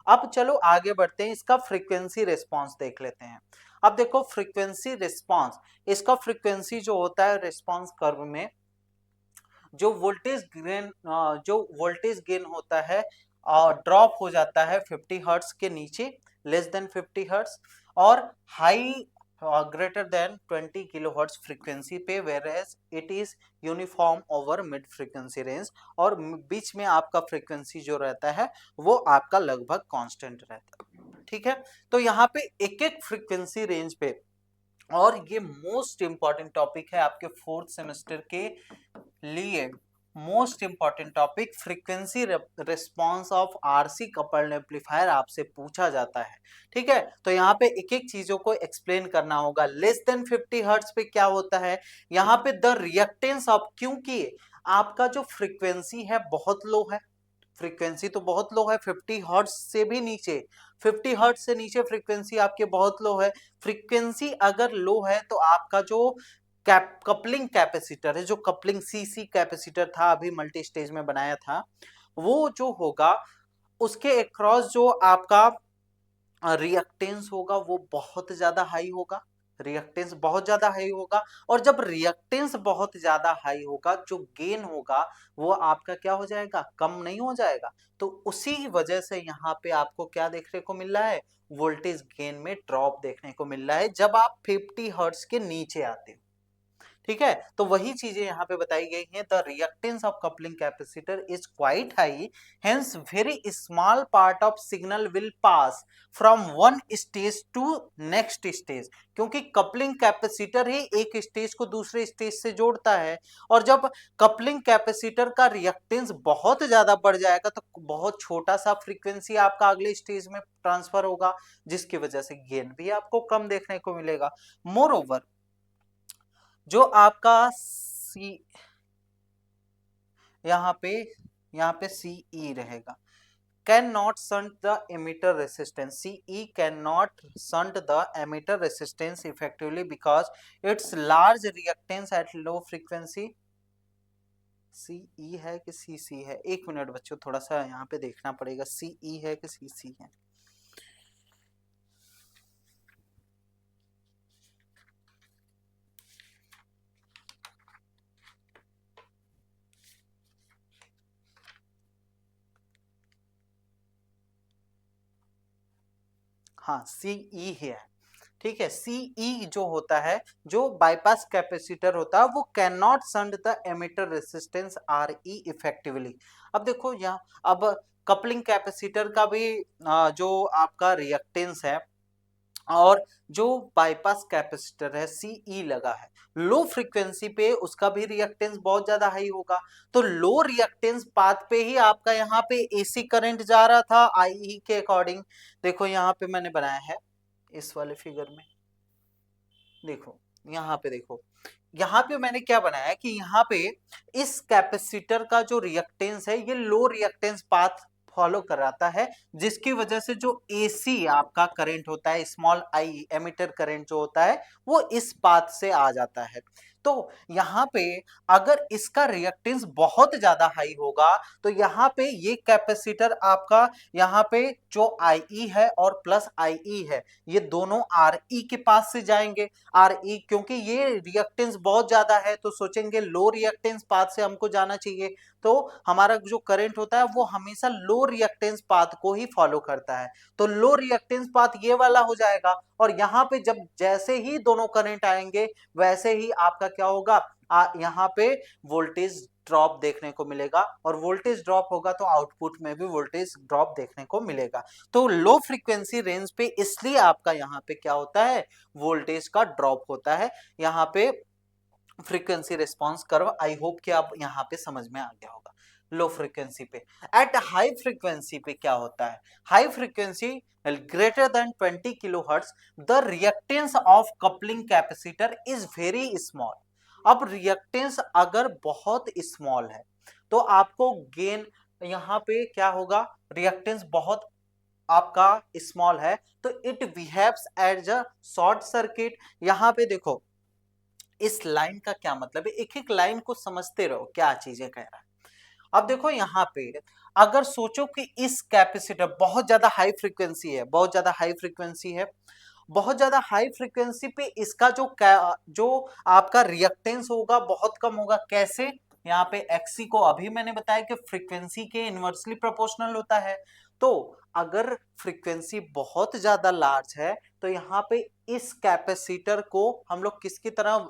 अब चलो आगे बढ़ते हैं, इसका फ्रीक्वेंसी रिस्पांस देख लेते हैं। अब देखो फ्रीक्वेंसी रिस्पांस, इसका फ्रीक्वेंसी जो होता है रिस्पांस कर्व में जो वोल्टेज गेन होता है ड्रॉप हो जाता है 50 हर्ट्ज के नीचे, लेस देन 50 हर्ट्ज, और high greater than 20 kilohertz frequency पे, whereas it is uniform over mid frequency range, और बीच में आपका फ्रीक्वेंसी जो रहता है वो आपका लगभग कांस्टेंट रहता है। ठीक है, तो यहाँ पे एक एक फ्रीक्वेंसी रेंज पे, और ये मोस्ट इंपॉर्टेंट टॉपिक है आपके 4th सेमेस्टर के लिए, most important topic, frequency response of RC coupled amplifier आपसे पूछा जाता है। ठीक है, तो यहाँ पे एक एक चीजों को एक्सप्लेन करना होगा। लेस देन 50 हर्ट्ज पे क्या होता है, यहाँ पे द रिएक्टेंस ऑफ, क्योंकि आपका जो फ्रीक्वेंसी है बहुत लो है, फ्रीक्वेंसी तो बहुत लो है, 50 हर्ट्ज से भी नीचे, 50 हर्ट्ज से नीचे फ्रीक्वेंसी आपके बहुत लो है। फ्रीक्वेंसी अगर लो है तो आपका जो कपलिंग कैपेसिटर है, जो कपलिंग सीसी कैपेसिटर था अभी मल्टी स्टेज में बनाया था, वो जो होगा उसके अक्रॉस जो आपका रिएक्टेंस होगा वो बहुत ज्यादा हाई होगा, रिएक्टेंस बहुत ज्यादा हाई होगा, और जब रिएक्टेंस बहुत ज्यादा हाई होगा जो गेन होगा वो आपका क्या हो जाएगा, कम नहीं हो जाएगा। तो उसी वजह से यहाँ पे आपको क्या देखने को मिल रहा है, वोल्टेज गेन में ड्रॉप देखने को मिल रहा है जब आप 50 हर्ट्ज के नीचे आते हो। ठीक है, तो वही चीजें यहाँ पे बताई गई हैं। The reactance of coupling capacitor is quite high, hence very small part of signal will pass from one stage to next stage, क्योंकि कपलिंग कैपेसिटर ही एक स्टेज को दूसरे स्टेज से जोड़ता है। और जब कपलिंग कैपेसिटर का रिएक्टेंस बहुत ज्यादा बढ़ जाएगा तो बहुत छोटा सा फ्रीक्वेंसी आपका अगले स्टेज में ट्रांसफर होगा, जिसकी वजह से गेन भी आपको कम देखने को मिलेगा। मोर ओवर, जो आपका सी, यहाँ पे सीई रहेगा, can not shunt the emitter resistance, CE can not shunt the emitter resistance effectively because its large reactance at low frequency. CE है कि सीसी है, एक मिनट बच्चों, थोड़ा सा यहाँ पे देखना पड़ेगा, सीई है कि सीसी है। हाँ, सीई है, ठीक है। सीई जो होता है, जो बाईपास कैपेसिटर होता है, वो can not shunt the emitter resistance R E effectively. अब देखो यहाँ, अब कपलिंग कैपेसिटर का भी जो आपका रिएक्टेंस है और जो बाईपास कैपेसिटर है सीई लगा है, लो फ्रीक्वेंसी पे उसका भी रिएक्टेंस बहुत ज्यादा हाई होगा। तो लो रिएक्टेंस पाथ पे ही आपका यहाँ पे एसी करंट जा रहा था आईई के अकॉर्डिंग। देखो यहाँ पे मैंने बनाया है इस वाले फिगर में, देखो यहाँ पे, देखो यहाँ पे मैंने क्या बनाया कि यहाँ पे इस कैपेसिटर का जो रिएक्टेंस है ये लो रिएक्टेंस पाथ फॉलो कराता है, जिसकी वजह से जो एसी आपका करंट होता है, स्मॉल आई एमिटर करंट जो होता है, वो इस पाथ से आ जाता है। तो यहाँ पे अगर इसका रिएक्टेंस बहुत ज्यादा हाई होगा तो यहाँ पे ये कैपेसिटर आपका, यहाँ पे जो आई है और प्लस आई है, ये दोनों आर ई के पास से जाएंगे। आर ई, क्योंकि ये रिएक्टेंस बहुत ज्यादा है तो सोचेंगे लो रिएक्टेंस पाथ से हमको जाना चाहिए, तो हमारा जो करंट होता है वो हमेशा लो रिएक्टेंस पाथ को ही फॉलो करता है। तो लो रिएक्टेंस पाथ ये वाला हो जाएगा, और यहाँ पे जब जैसे ही दोनों करंट आएंगे वैसे ही आपका क्या होगा, यहाँ पे वोल्टेज ड्रॉप देखने को मिलेगा, और वोल्टेज ड्रॉप होगा तो आउटपुट में भी वोल्टेज ड्रॉप देखने को मिलेगा। तो लो फ्रीक्वेंसी रेंज पे इसलिए आपका यहाँ पे क्या होता है, वोल्टेज का ड्रॉप होता है। यहाँ पे frequency response curve, I hope कि आप यहाँ पे समझ में आ गया होगा। लो फ्रीक्वेंसी पे, एट हाई फ्रीक्वेंसी पे क्या होता है, high frequency greater than 20 kilo hertz, the reactance of coupling capacitor is very small. अब रिएक्टेंस अगर बहुत स्मॉल है तो आपको गेन यहाँ पे क्या होगा, रिएक्टेंस बहुत आपका स्मॉल है तो it behaves as a short circuit. यहाँ पे देखो इस लाइन का क्या मतलब है, एक एक लाइन को समझते रहो क्या चीजें कह रहा है। अब देखो यहाँ पे अगर सोचो कि इस कैपेसिटर बहुत ज्यादा हाई फ्रीक्वेंसी है, बहुत ज्यादा हाई फ्रीक्वेंसी है, बहुत ज्यादा हाई फ्रीक्वेंसी पे इसका जो आपका रिएक्टेंस होगा बहुत कम होगा। कैसे, यहाँ पे एक्सी को अभी मैंने बताया कि फ्रीक्वेंसी के इनवर्सली प्रोपोर्शनल होता है। तो अगर फ्रीक्वेंसी बहुत ज्यादा लार्ज है तो यहाँ पे इस कैपेसिटर को हम लोग किसकी तरह,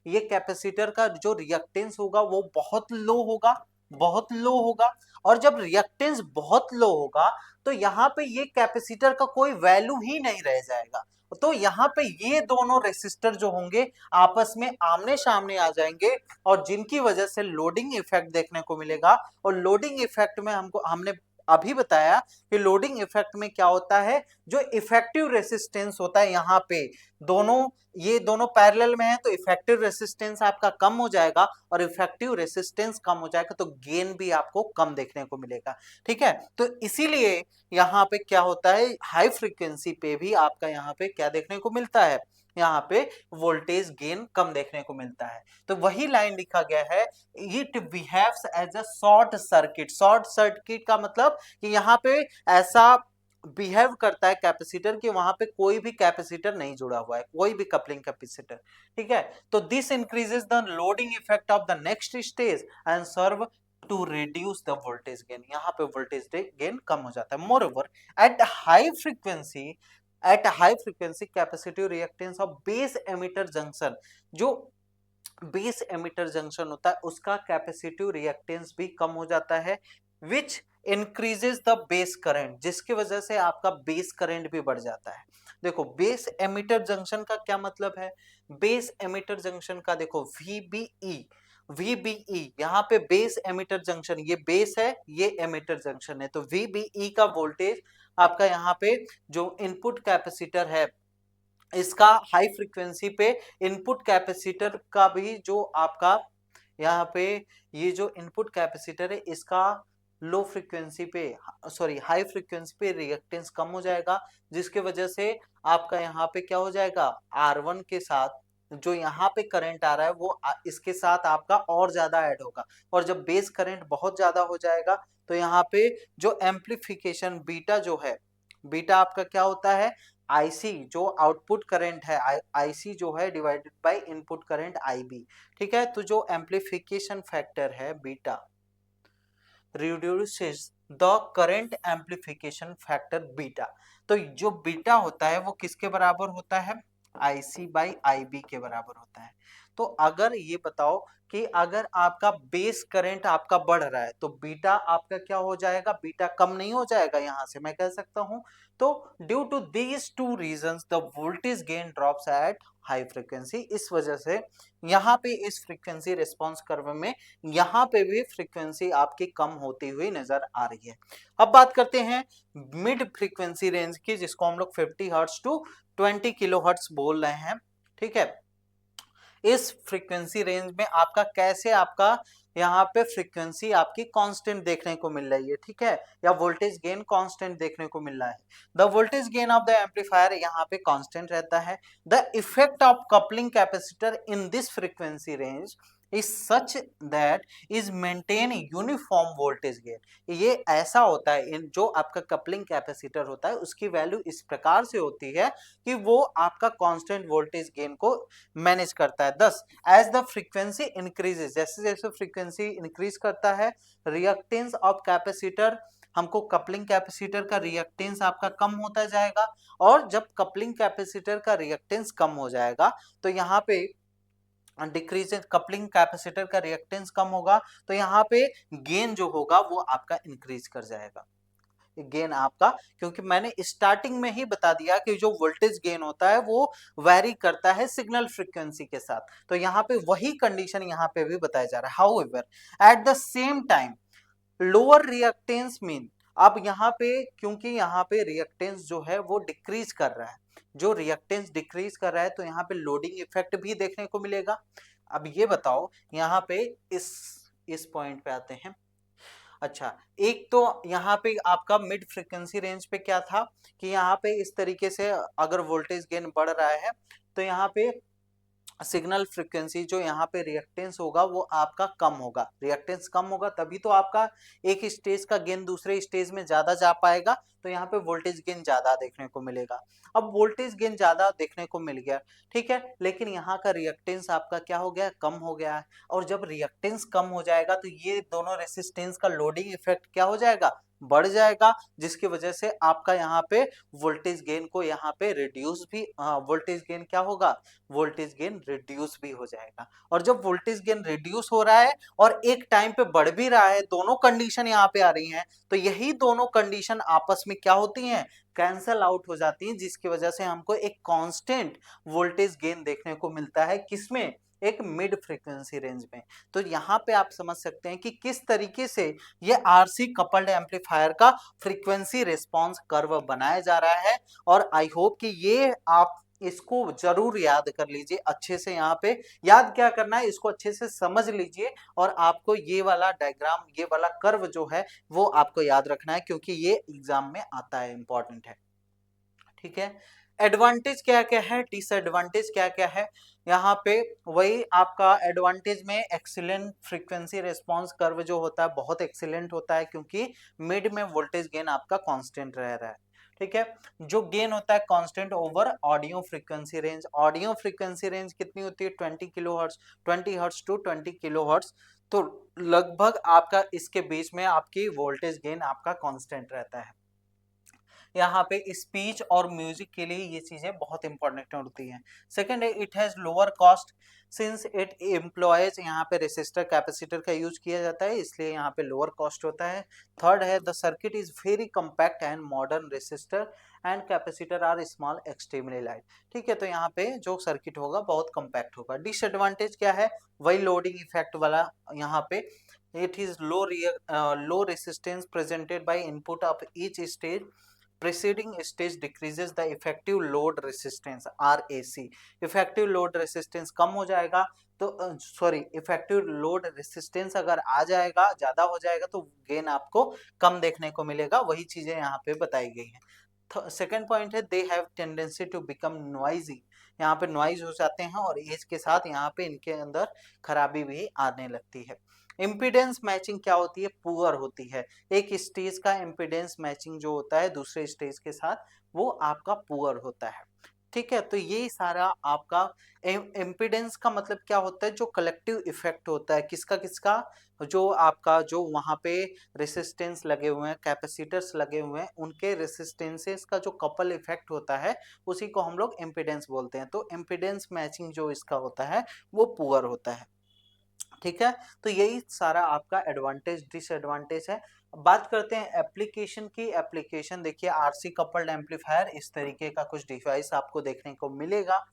ये कैपेसिटर का जो रिएक्टेंस होगा वो बहुत लो होगा, बहुत लो होगा। और जब रिएक्टेंस बहुत लो होगा तो यहाँ पे ये कैपेसिटर का कोई वैल्यू ही नहीं रह जाएगा। तो यहाँ पे ये दोनों रेसिस्टर जो होंगे आपस में आमने सामने आ जाएंगे, और जिनकी वजह से लोडिंग इफेक्ट देखने को मिलेगा। और लोडिंग इफेक्ट में हमने अभी बताया कि लोडिंग इफेक्ट में क्या होता है, जो इफेक्टिव रेसिस्टेंस होता है यहाँ पे, दोनों ये दोनों पैरेलल में है तो इफेक्टिव रेसिस्टेंस आपका कम हो जाएगा, और इफेक्टिव रेसिस्टेंस कम हो जाएगा तो गेन भी आपको कम देखने को मिलेगा। ठीक है, तो इसीलिए यहाँ पे क्या होता है, हाई फ्रीक्वेंसी पे भी आपका यहाँ पे क्या देखने को मिलता है, यहाँ पे वोल्टेज गेन कम देखने को मिलता है। तो वही लाइन लिखा गया है, it behaves as a short circuit. Short circuit का मतलब कि यहाँ पे ऐसा बिहेव करता है कैपेसिटर कि वहां पे कोई भी कैपेसिटर नहीं जुड़ा हुआ है, कोई भी कपलिंग कैपेसिटर। ठीक है, तो this increases the loading effect of the next stage and serve to reduce the voltage gain. यहाँ पे वोल्टेज गेन कम हो जाता है। Moreover, at high frequency, at high frequency capacitive reactance of base emitter junction, जो base emitter junction होता है उसका कैपेसिटिव रिएक्टेंस भी कम हो जाता है, which increases the base current, जिसकी वजह से आपका बेस करंट भी बढ़ जाता है। देखो बेस एमिटर जंक्शन का क्या मतलब है, बेस एमिटर जंक्शन का देखो VBE, VBE यहाँ पे बेस एमिटर जंक्शन, ये बेस है ये एमिटर जंक्शन है, तो VBE का वोल्टेज आपका यहाँ पे जो इनपुट कैपेसिटर है इसका हाई फ्रीक्वेंसी पे, इनपुट कैपेसिटर का भी जो आपका यहाँ पे ये जो इनपुट कैपेसिटर है इसका लो फ्रीक्वेंसी पे, सॉरी हाई फ्रीक्वेंसी पे रिएक्टेंस कम हो जाएगा, जिसके वजह से आपका यहाँ पे क्या हो जाएगा, R1 के साथ जो यहाँ पे करंट आ रहा है वो इसके साथ आपका और ज्यादा ऐड होगा, और जब बेस करंट बहुत ज्यादा हो जाएगा तो यहाँ पे जो एम्पलीफिकेशन बीटा जो है, बीटा आपका क्या होता है, आईसी जो आउटपुट करंट है, आईसी जो है divided by input current IB, ठीक है। तो जो एम्पलीफिकेशन फैक्टर है beta reduces the current amplification factor beta, तो जो बीटा होता है वो किसके बराबर होता है, आईसी बाई आईबी के बराबर होता है। तो अगर ये बताओ कि अगर आपका बेस करंट आपका बढ़ रहा है तो बीटा आपका क्या हो जाएगा, बीटा कम नहीं हो जाएगा, यहां से मैं कह सकता हूं। तो due to these two reasons the voltage gain drops at high frequency, इस वजह से यहाँ पे इस फ्रीक्वेंसी रिस्पॉन्स कर्व में यहाँ पे भी फ्रीक्वेंसी आपकी कम होती हुई नजर आ रही है। अब बात करते हैं मिड फ्रीक्वेंसी रेंज की, जिसको हम लोग 50 हर्ट्ज टू 20 किलो हर्ट्ज बोल रहे हैं, ठीक है। इस फ्रीक्वेंसी रेंज में आपका कैसे आपका यहाँ पे फ्रीक्वेंसी आपकी कांस्टेंट देखने को मिल रही है, ठीक है, या वोल्टेज गेन कांस्टेंट देखने को मिल रहा है। The voltage gain of the amplifier यहाँ पे कांस्टेंट रहता है। The effect of coupling capacitor in this frequency range is such that is maintain uniform voltage gain, ये ऐसा होता है, इन जो आपका कपलिंग कैपेसिटर होता है उसकी वैल्यू इस प्रकार से होती है कि वो आपका कांस्टेंट वोल्टेज गेन को मैनेज करता है। दस एज द फ्रीक्वेंसी इंक्रीजेस, जैसे जैसे फ्रीक्वेंसी इंक्रीज करता है रिएक्टेंस ऑफ कैपेसिटर, हमको कपलिंग कैपेसिटर का रिएक्टेंस आपका कम होता जाएगा, और जब कपलिंग कैपेसिटर का रिएक्टेंस कम हो जाएगा तो यहाँ पे डिक्रीज, कपलिंग कैपेसिटर का रिएक्टेंस कम होगा तो यहाँ पे गेन जो होगा वो आपका इंक्रीज कर जाएगा, गेन आपका, क्योंकि मैंने स्टार्टिंग में ही बता दिया कि जो वोल्टेज गेन होता है वो वैरी करता है सिग्नल फ्रीक्वेंसी के साथ, तो यहाँ पे वही कंडीशन यहाँ पे भी बताया जा रहा है। However at the same time lower reactance mean, अब यहाँ पे क्योंकि यहाँ पे रिएक्टेंस जो है वो डिक्रीज कर रहा है, जो रिएक्टेंस डिक्रीज कर रहा है तो यहाँ पे लोडिंग इफेक्ट भी देखने को मिलेगा। अब ये बताओ यहाँ पे इस पॉइंट पे आते हैं। अच्छा, एक तो यहाँ पे आपका मिड फ्रीक्वेंसी रेंज पे क्या था कि यहाँ पे इस तरीके से अगर वोल्टेज गेन बढ़ रहा है तो यहाँ पे सिग्नल फ्रीक्वेंसी जो यहाँ पे रिएक्टेंस होगा वो आपका कम होगा, रिएक्टेंस कम होगा तभी तो आपका एक स्टेज का गेन दूसरे स्टेज में ज्यादा जा पाएगा, तो यहाँ पे वोल्टेज गेन ज्यादा देखने को मिलेगा। अब वोल्टेज गेन ज्यादा देखने को मिल गया, ठीक है, लेकिन यहाँ का रिएक्टेंस आपका क्या हो गया, कम हो गया है, और जब रिएक्टेंस कम हो जाएगा तो ये दोनों रेसिस्टेंस का लोडिंग इफेक्ट क्या हो जाएगा, बढ़ जाएगा, जिसकी वजह से आपका यहाँ पे वोल्टेज गेन को यहाँ पे रिड्यूस भी, वोल्टेज गेन क्या होगा, वोल्टेज गेन रिड्यूस भी हो जाएगा। और जब वोल्टेज गेन रिड्यूस हो रहा है और एक टाइम पे बढ़ भी रहा है, दोनों कंडीशन यहाँ पे आ रही हैं, तो यही दोनों कंडीशन आपस में क्या होती हैं, कैंसल आउट हो जाती हैं, जिसकी वजह से हमको एक कांस्टेंट वोल्टेज गेन देखने को मिलता है, किसमें, एक मिड फ्रीक्वेंसी रेंज में। तो यहाँ पे आप समझ सकते हैं कि किस तरीके से ये आरसी कपल्ड एम्पलीफायर का फ्रीक्वेंसी रिस्पांस कर्व बनाया जा रहा है, और आई होप कि ये आप इसको जरूर याद कर लीजिए अच्छे से, यहाँ पे याद क्या करना है, इसको अच्छे से समझ लीजिए, और आपको ये वाला डायग्राम, ये वाला कर्व जो है वो आपको याद रखना है, क्योंकि ये एग्जाम में आता है, इंपॉर्टेंट है, ठीक है। एडवांटेज क्या क्या है, डिसएडवांटेज क्या क्या है, यहाँ पे वही आपका एडवांटेज में एक्सीलेंट फ्रीक्वेंसी रिस्पांस कर्व जो होता है बहुत एक्सीलेंट होता है, क्योंकि मिड में वोल्टेज गेन आपका कांस्टेंट रह रहा है, ठीक है। जो गेन होता है constant over audio frequency range, audio frequency range कितनी होती है, 20 kilo hertz, 20 hertz to 20 kilo hertz, तो लगभग आपका इसके बीच में आपकी वोल्टेज गेन आपका कांस्टेंट रहता है। यहाँ पे स्पीच और म्यूजिक के लिए ये चीजें बहुत इंपॉर्टेंट होती हैं। सेकंड है it has lower cost since it employees, यहाँ पे रेसिस्टर कैपेसिटर का यूज किया जाता है इसलिए यहाँ पे लोअर कॉस्ट होता है। थर्ड है the circuit is very compact and modern resistor and capacitor are small extremely light. ठीक है, तो यहाँ पे जो सर्किट होगा बहुत कम्पैक्ट होगा। डिसएडवांटेज क्या है, वही लोडिंग इफेक्ट वाला यहाँ पे, it is low resistance presented by input of each stage, preceding stage decreases the effective load resistance RAC। Effective load resistance कम हो जाएगा तो सॉरी इफेक्टिव लोड रेसिस्टेंस अगर आ जाएगा, ज्यादा हो जाएगा तो गेन आपको कम देखने को मिलेगा, वही चीजें यहाँ पे बताई गई हैं। सेकेंड पॉइंट है they have tendency to become noisy, यहाँ पे नॉइज हो जाते हैं और एज के साथ यहाँ पे इनके अंदर खराबी भी आने लगती है। इम्पीडेंस मैचिंग क्या होती है, पुअर होती है। एक स्टेज का इम्पीडेंस मैचिंग जो होता है दूसरे स्टेज के साथ वो आपका पुअर होता है। ठीक है, तो ये सारा आपका इम्पीडेंस का मतलब क्या होता है, जो कलेक्टिव इफेक्ट होता है किसका किसका, जो आपका जो वहां पे रेसिस्टेंस लगे हुए हैं, कैपेसिटर्स लगे हुए हैं, उनके रेसिस्टेंसेस का जो कपल इफेक्ट होता है उसी को हम लोग इम्पीडेंस बोलते हैं। तो इम्पीडेंस मैचिंग जो इसका होता है वो पुअर होता है। ठीक है, तो यही सारा आपका एडवांटेज डिसएडवांटेज है। बात करते हैं एप्लीकेशन की। एप्लीकेशन देखिए आरसी कपल्ड एम्पलीफायर, इस तरीके का कुछ डिवाइस आपको देखने को मिलेगा।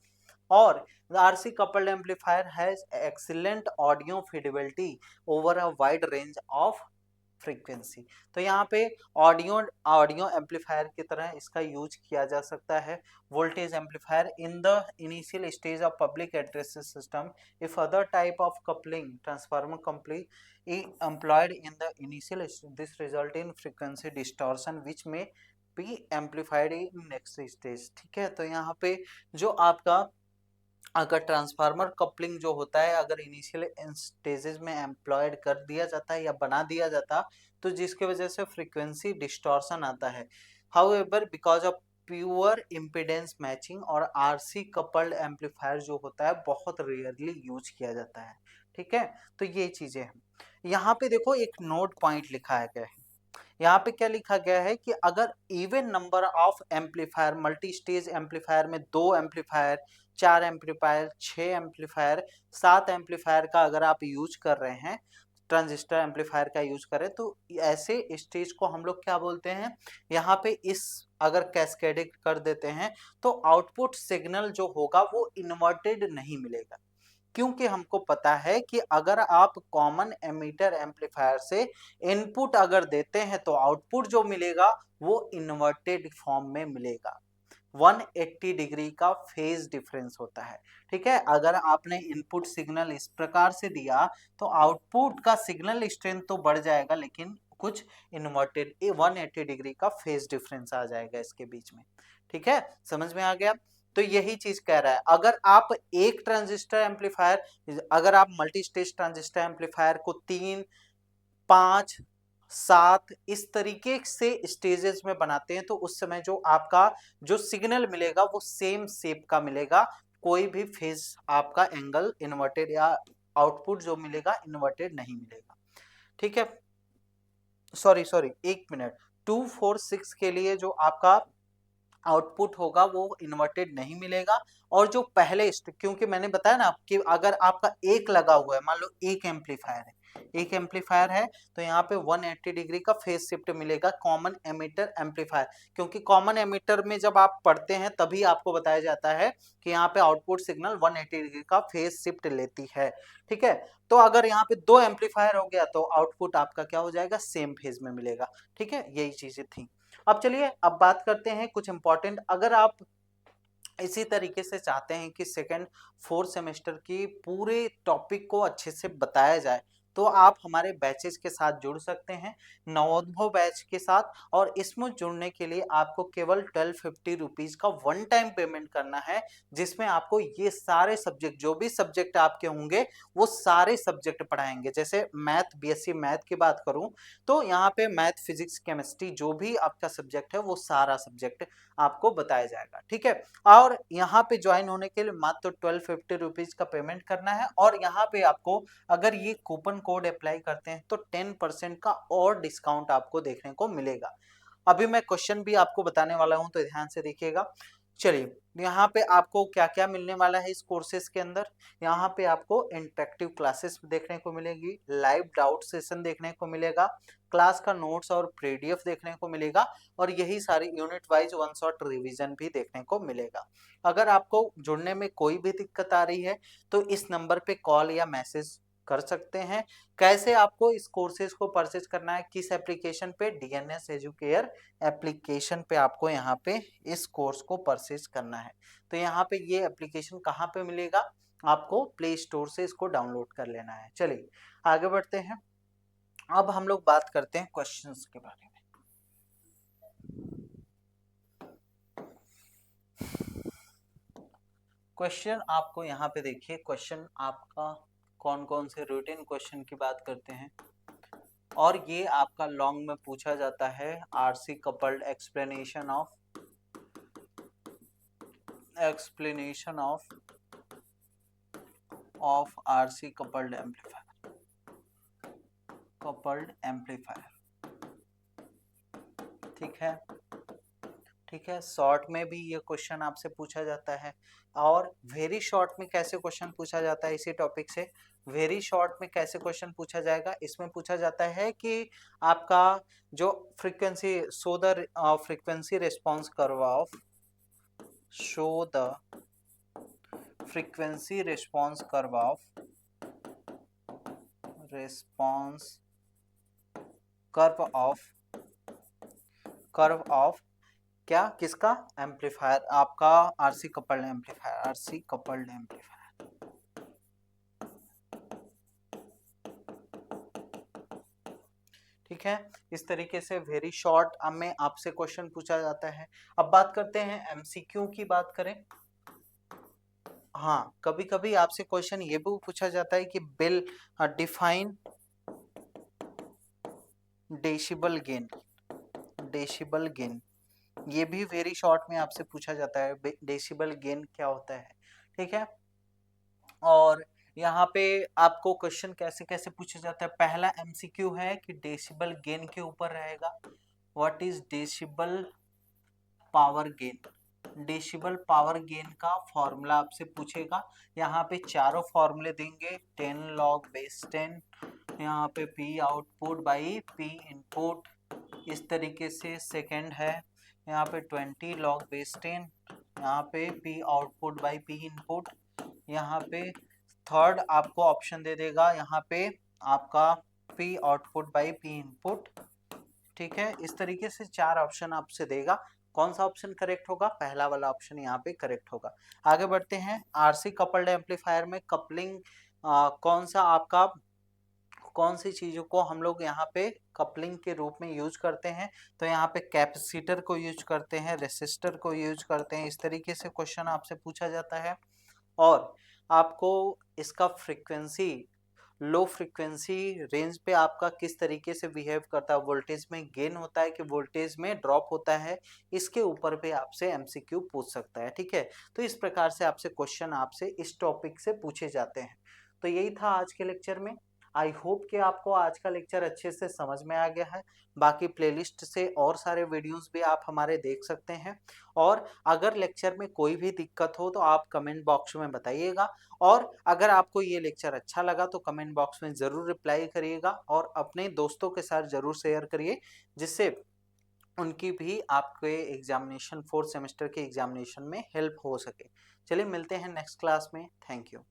और RC coupled amplifier has excellent audio Fidelity over a wide range of frequency. तो यहाँ पे ऑडियो ऑडियो एम्पलीफायर की तरह इसका यूज किया जा सकता है। Voltage amplifier in the initial stage of public address system, if other type of coupling transformer complete employed in the initial this result in frequency distortion which may be amplified in next stage। ठीक है, तो यहाँ पे जो आपका अगर transformer coupling जो होता है अगर इनिशियल स्टेजेस में एम्प्लॉयड कर दिया जाता है या बना दिया जाता, तो जिसकी वजह से फ्रीक्वेंसी डिस्टॉर्शन आता है। However because of pure impedance matching और आरसी कपल्ड एम्पलीफायर जो होता है बहुत रेयरली यूज किया जाता है। ठीक है, तो ये चीजें हैं। यहाँ पे देखो एक नोट पॉइंट लिखा है गया है, यहाँ पे क्या लिखा गया है कि अगर even number of amplifier, multi stage amplifier में 2 एम्पलीफायर, 4 एम्पलीफायर, 6 एम्पलीफायर, 7 एम्पलीफायर का अगर आप यूज कर रहे हैं, ट्रांजिस्टर एम्पलीफायर का यूज करें, तो ऐसे स्टेज को हम लोग क्या बोलते हैं, यहाँ पे इस अगर कैस्केडिंग कर देते हैं तो आउटपुट सिग्नल जो होगा वो इन्वर्टेड नहीं मिलेगा। क्योंकि हमको पता है कि अगर आप कॉमन एमीटर एम्पलीफायर से इनपुट अगर देते हैं तो आउटपुट जो मिलेगा वो इन्वर्टेड फॉर्म में मिलेगा। 180 डिग्री का फेज डिफरेंस होता है। ठीक है, अगर आपने इनपुट सिग्नल इस प्रकार से दिया तो आउटपुट का सिग्नल स्ट्रेंथ तो बढ़ जाएगा लेकिन कुछ इन्वर्टेड 180 डिग्री का फेज डिफरेंस आ जाएगा इसके बीच में। ठीक है, समझ में आ गया। तो यही चीज कह रहा है, अगर आप एक ट्रांजिस्टर एम्पलीफायर, अगर आप मल्टी स्टेज ट्रांजिस्टर एम्पलीफायर को 3, 5, 7 इस तरीके से स्टेजेस में बनाते हैं तो उस समय जो आपका जो सिग्नल मिलेगा वो सेम शेप का मिलेगा, कोई भी फेज आपका एंगल इन्वर्टेड या आउटपुट जो मिलेगा इन्वर्टेड नहीं मिलेगा। ठीक है, सॉरी एक मिनट, 246 के लिए जो आपका आउटपुट होगा वो इन्वर्टेड नहीं मिलेगा। और जो पहले क्योंकि मैंने बताया ना कि अगर आपका एक लगा हुआ है, मान लो एक एम्पलीफायर है, एक एम्पलीफायर है तो यहाँ पे 180 डिग्री का फेज शिफ्ट मिलेगा कॉमन एमिटर एम्पलीफायर, क्योंकि कॉमन एमिटर में जब आप पढ़ते हैं तभी आपको बताया जाता है कि यहाँ पे आउटपुट सिग्नल 180 डिग्री का फेज शिफ्ट लेती है। ठीक है, तो अगर यहाँ पे 2 एम्पलीफायर हो गया तो आउटपुट आपका क्या हो जाएगा, सेम फेज में मिलेगा। ठीक है, यही चीजें थी। अब चलिए अब बात करते हैं कुछ इंपॉर्टेंट, अगर आप इसी तरीके से चाहते हैं कि सेकेंड 4 सेमेस्टर की पूरे टॉपिक को अच्छे से बताया जाए तो आप हमारे बैचेस के साथ जुड़ सकते हैं, नवोत्भव बैच के साथ। और इसमें जुड़ने के लिए आपको केवल 1250 रुपीज का वन टाइम पेमेंट करना है, जिसमें आपको ये सारे सब्जेक्ट, जो भी सब्जेक्ट आपके होंगे वो सारे सब्जेक्ट पढ़ाएंगे। जैसे मैथ, बीएससी मैथ की बात करूं तो यहाँ पे मैथ, फिजिक्स, केमिस्ट्री जो भी आपका सब्जेक्ट है वो सारा सब्जेक्ट आपको बताया जाएगा। ठीक है, और यहाँ पे ज्वाइन होने के लिए मात्र 1250 रुपीज का पेमेंट करना है। और यहाँ पे आपको अगर ये कूपन कोड अप्लाई करते हैं तो 10% का और डिस्काउंट आपको देखने को मिलेगा। अभी मैं क्वेश्चन भी आपको बताने वाला हूं, तो ध्यान से देखिएगा। चलिए, यहाँ पे आपको क्या क्या मिलने वाला है इस कोर्सेज के अंदर। यहाँ पे आपको इंटरेक्टिव क्लासेस देखने को मिलेगी, लाइव डाउट सेशन देखने को मिलेगा, क्लास का नोट्स और पीडीएफ देखने को मिलेगा, और यही सारी unit wise one shot revision भी देखने को मिलेगा। अगर आपको जुड़ने में कोई भी दिक्कत आ रही है तो इस नंबर पे कॉल या मैसेज कर सकते हैं। कैसे आपको इस कोर्सेज को परचेज करना है, किस एप्लीकेशन पे, डीएनएस एजुकेयर एप्लीकेशन पे आपको यहाँ पे इस कोर्स को परचेज करना है। तो यहाँ पे ये एप्लीकेशन कहाँ पे मिलेगा, आपको प्ले स्टोर से इसको डाउनलोड कर लेना है। चलिए आगे बढ़ते हैं। अब हम लोग बात करते हैं क्वेश्चंस के बारे में। क्वेश्चन आपको यहाँ पे देखिए, क्वेश्चन आपका कौन कौन से रिटन क्वेश्चन की बात करते हैं, और ये आपका लॉन्ग में पूछा जाता है। RC coupled explanation of RC coupled amplifier, ठीक है। शॉर्ट में भी ये क्वेश्चन आपसे पूछा जाता है, और वेरी शॉर्ट में कैसे क्वेश्चन पूछा जाता है इसी टॉपिक से। वेरी शॉर्ट में कैसे क्वेश्चन पूछा जाएगा, इसमें पूछा जाता है कि आपका जो frequency, show the frequency response curve of, show the frequency response curve of क्या, किसका, एम्पलीफायर, आपका आरसी कपल्ड एम्पलीफायर। ठीक है, इस तरीके से वेरी शॉर्ट में आपसे क्वेश्चन पूछा जाता है। अब बात करते हैं एमसीक्यू की बात करें। हाँ, कभी कभी आपसे क्वेश्चन ये भी पूछा जाता है कि बिल डिफाइन डेसिबल गेन, ये भी वेरी शॉर्ट में आपसे पूछा जाता है, डेसिबल गेन क्या होता है। ठीक है, और यहाँ पे आपको क्वेश्चन कैसे कैसे पूछा जाता है। पहला एमसीक्यू है कि डेसिबल गेन के ऊपर रहेगा, what is decibel power gain. Decibel power gain का फॉर्मूला आपसे पूछेगा। यहाँ पे चारों फॉर्मूले देंगे, 10 log base 10, यहाँ पे P output by P input, इस तरीके से। सेकंड है यहाँ पे 20 log base 10, यहाँ पे P output by P input. यहाँ पे थर्ड आपको ऑप्शन दे देगा, यहाँ पे आपका P output by P input. ठीक है, इस तरीके से चार ऑप्शन आपसे देगा, कौन सा ऑप्शन करेक्ट होगा, पहला वाला ऑप्शन यहाँ पे करेक्ट होगा। आगे बढ़ते हैं। आरसी कपल्ड एम्पलीफायर में कपलिंग कौन सा आपका, कौन सी चीजों को हम लोग यहाँ पे कपलिंग के रूप में यूज करते हैं, तो यहाँ पे कैपेसिटर को यूज करते हैं, रेसिस्टर को यूज करते हैं। इस तरीके से क्वेश्चन आपसे पूछा जाता है। और आपको इसका फ्रीक्वेंसी, लो फ्रीक्वेंसी रेंज पे आपका किस तरीके से बिहेव करता है, वोल्टेज में गेन होता है कि वोल्टेज में ड्रॉप होता है, इसके ऊपर पे आपसे एमसीक्यू पूछ सकता है। ठीक है, तो इस प्रकार से आपसे क्वेश्चन आपसे इस टॉपिक से पूछे जाते हैं। तो यही था आज के लेक्चर में। आई होप कि आपको आज का लेक्चर अच्छे से समझ में आ गया है। बाकी प्लेलिस्ट से और सारे वीडियोस भी आप हमारे देख सकते हैं, और अगर लेक्चर में कोई भी दिक्कत हो तो आप कमेंट बॉक्स में बताइएगा। और अगर आपको ये लेक्चर अच्छा लगा तो कमेंट बॉक्स में ज़रूर रिप्लाई करिएगा, और अपने दोस्तों के साथ ज़रूर शेयर करिए, जिससे उनकी भी आपके एग्जामिनेशन, 4th सेमेस्टर के एग्जामिनेशन में हेल्प हो सके। चलिए मिलते हैं नेक्स्ट क्लास में। Thank you.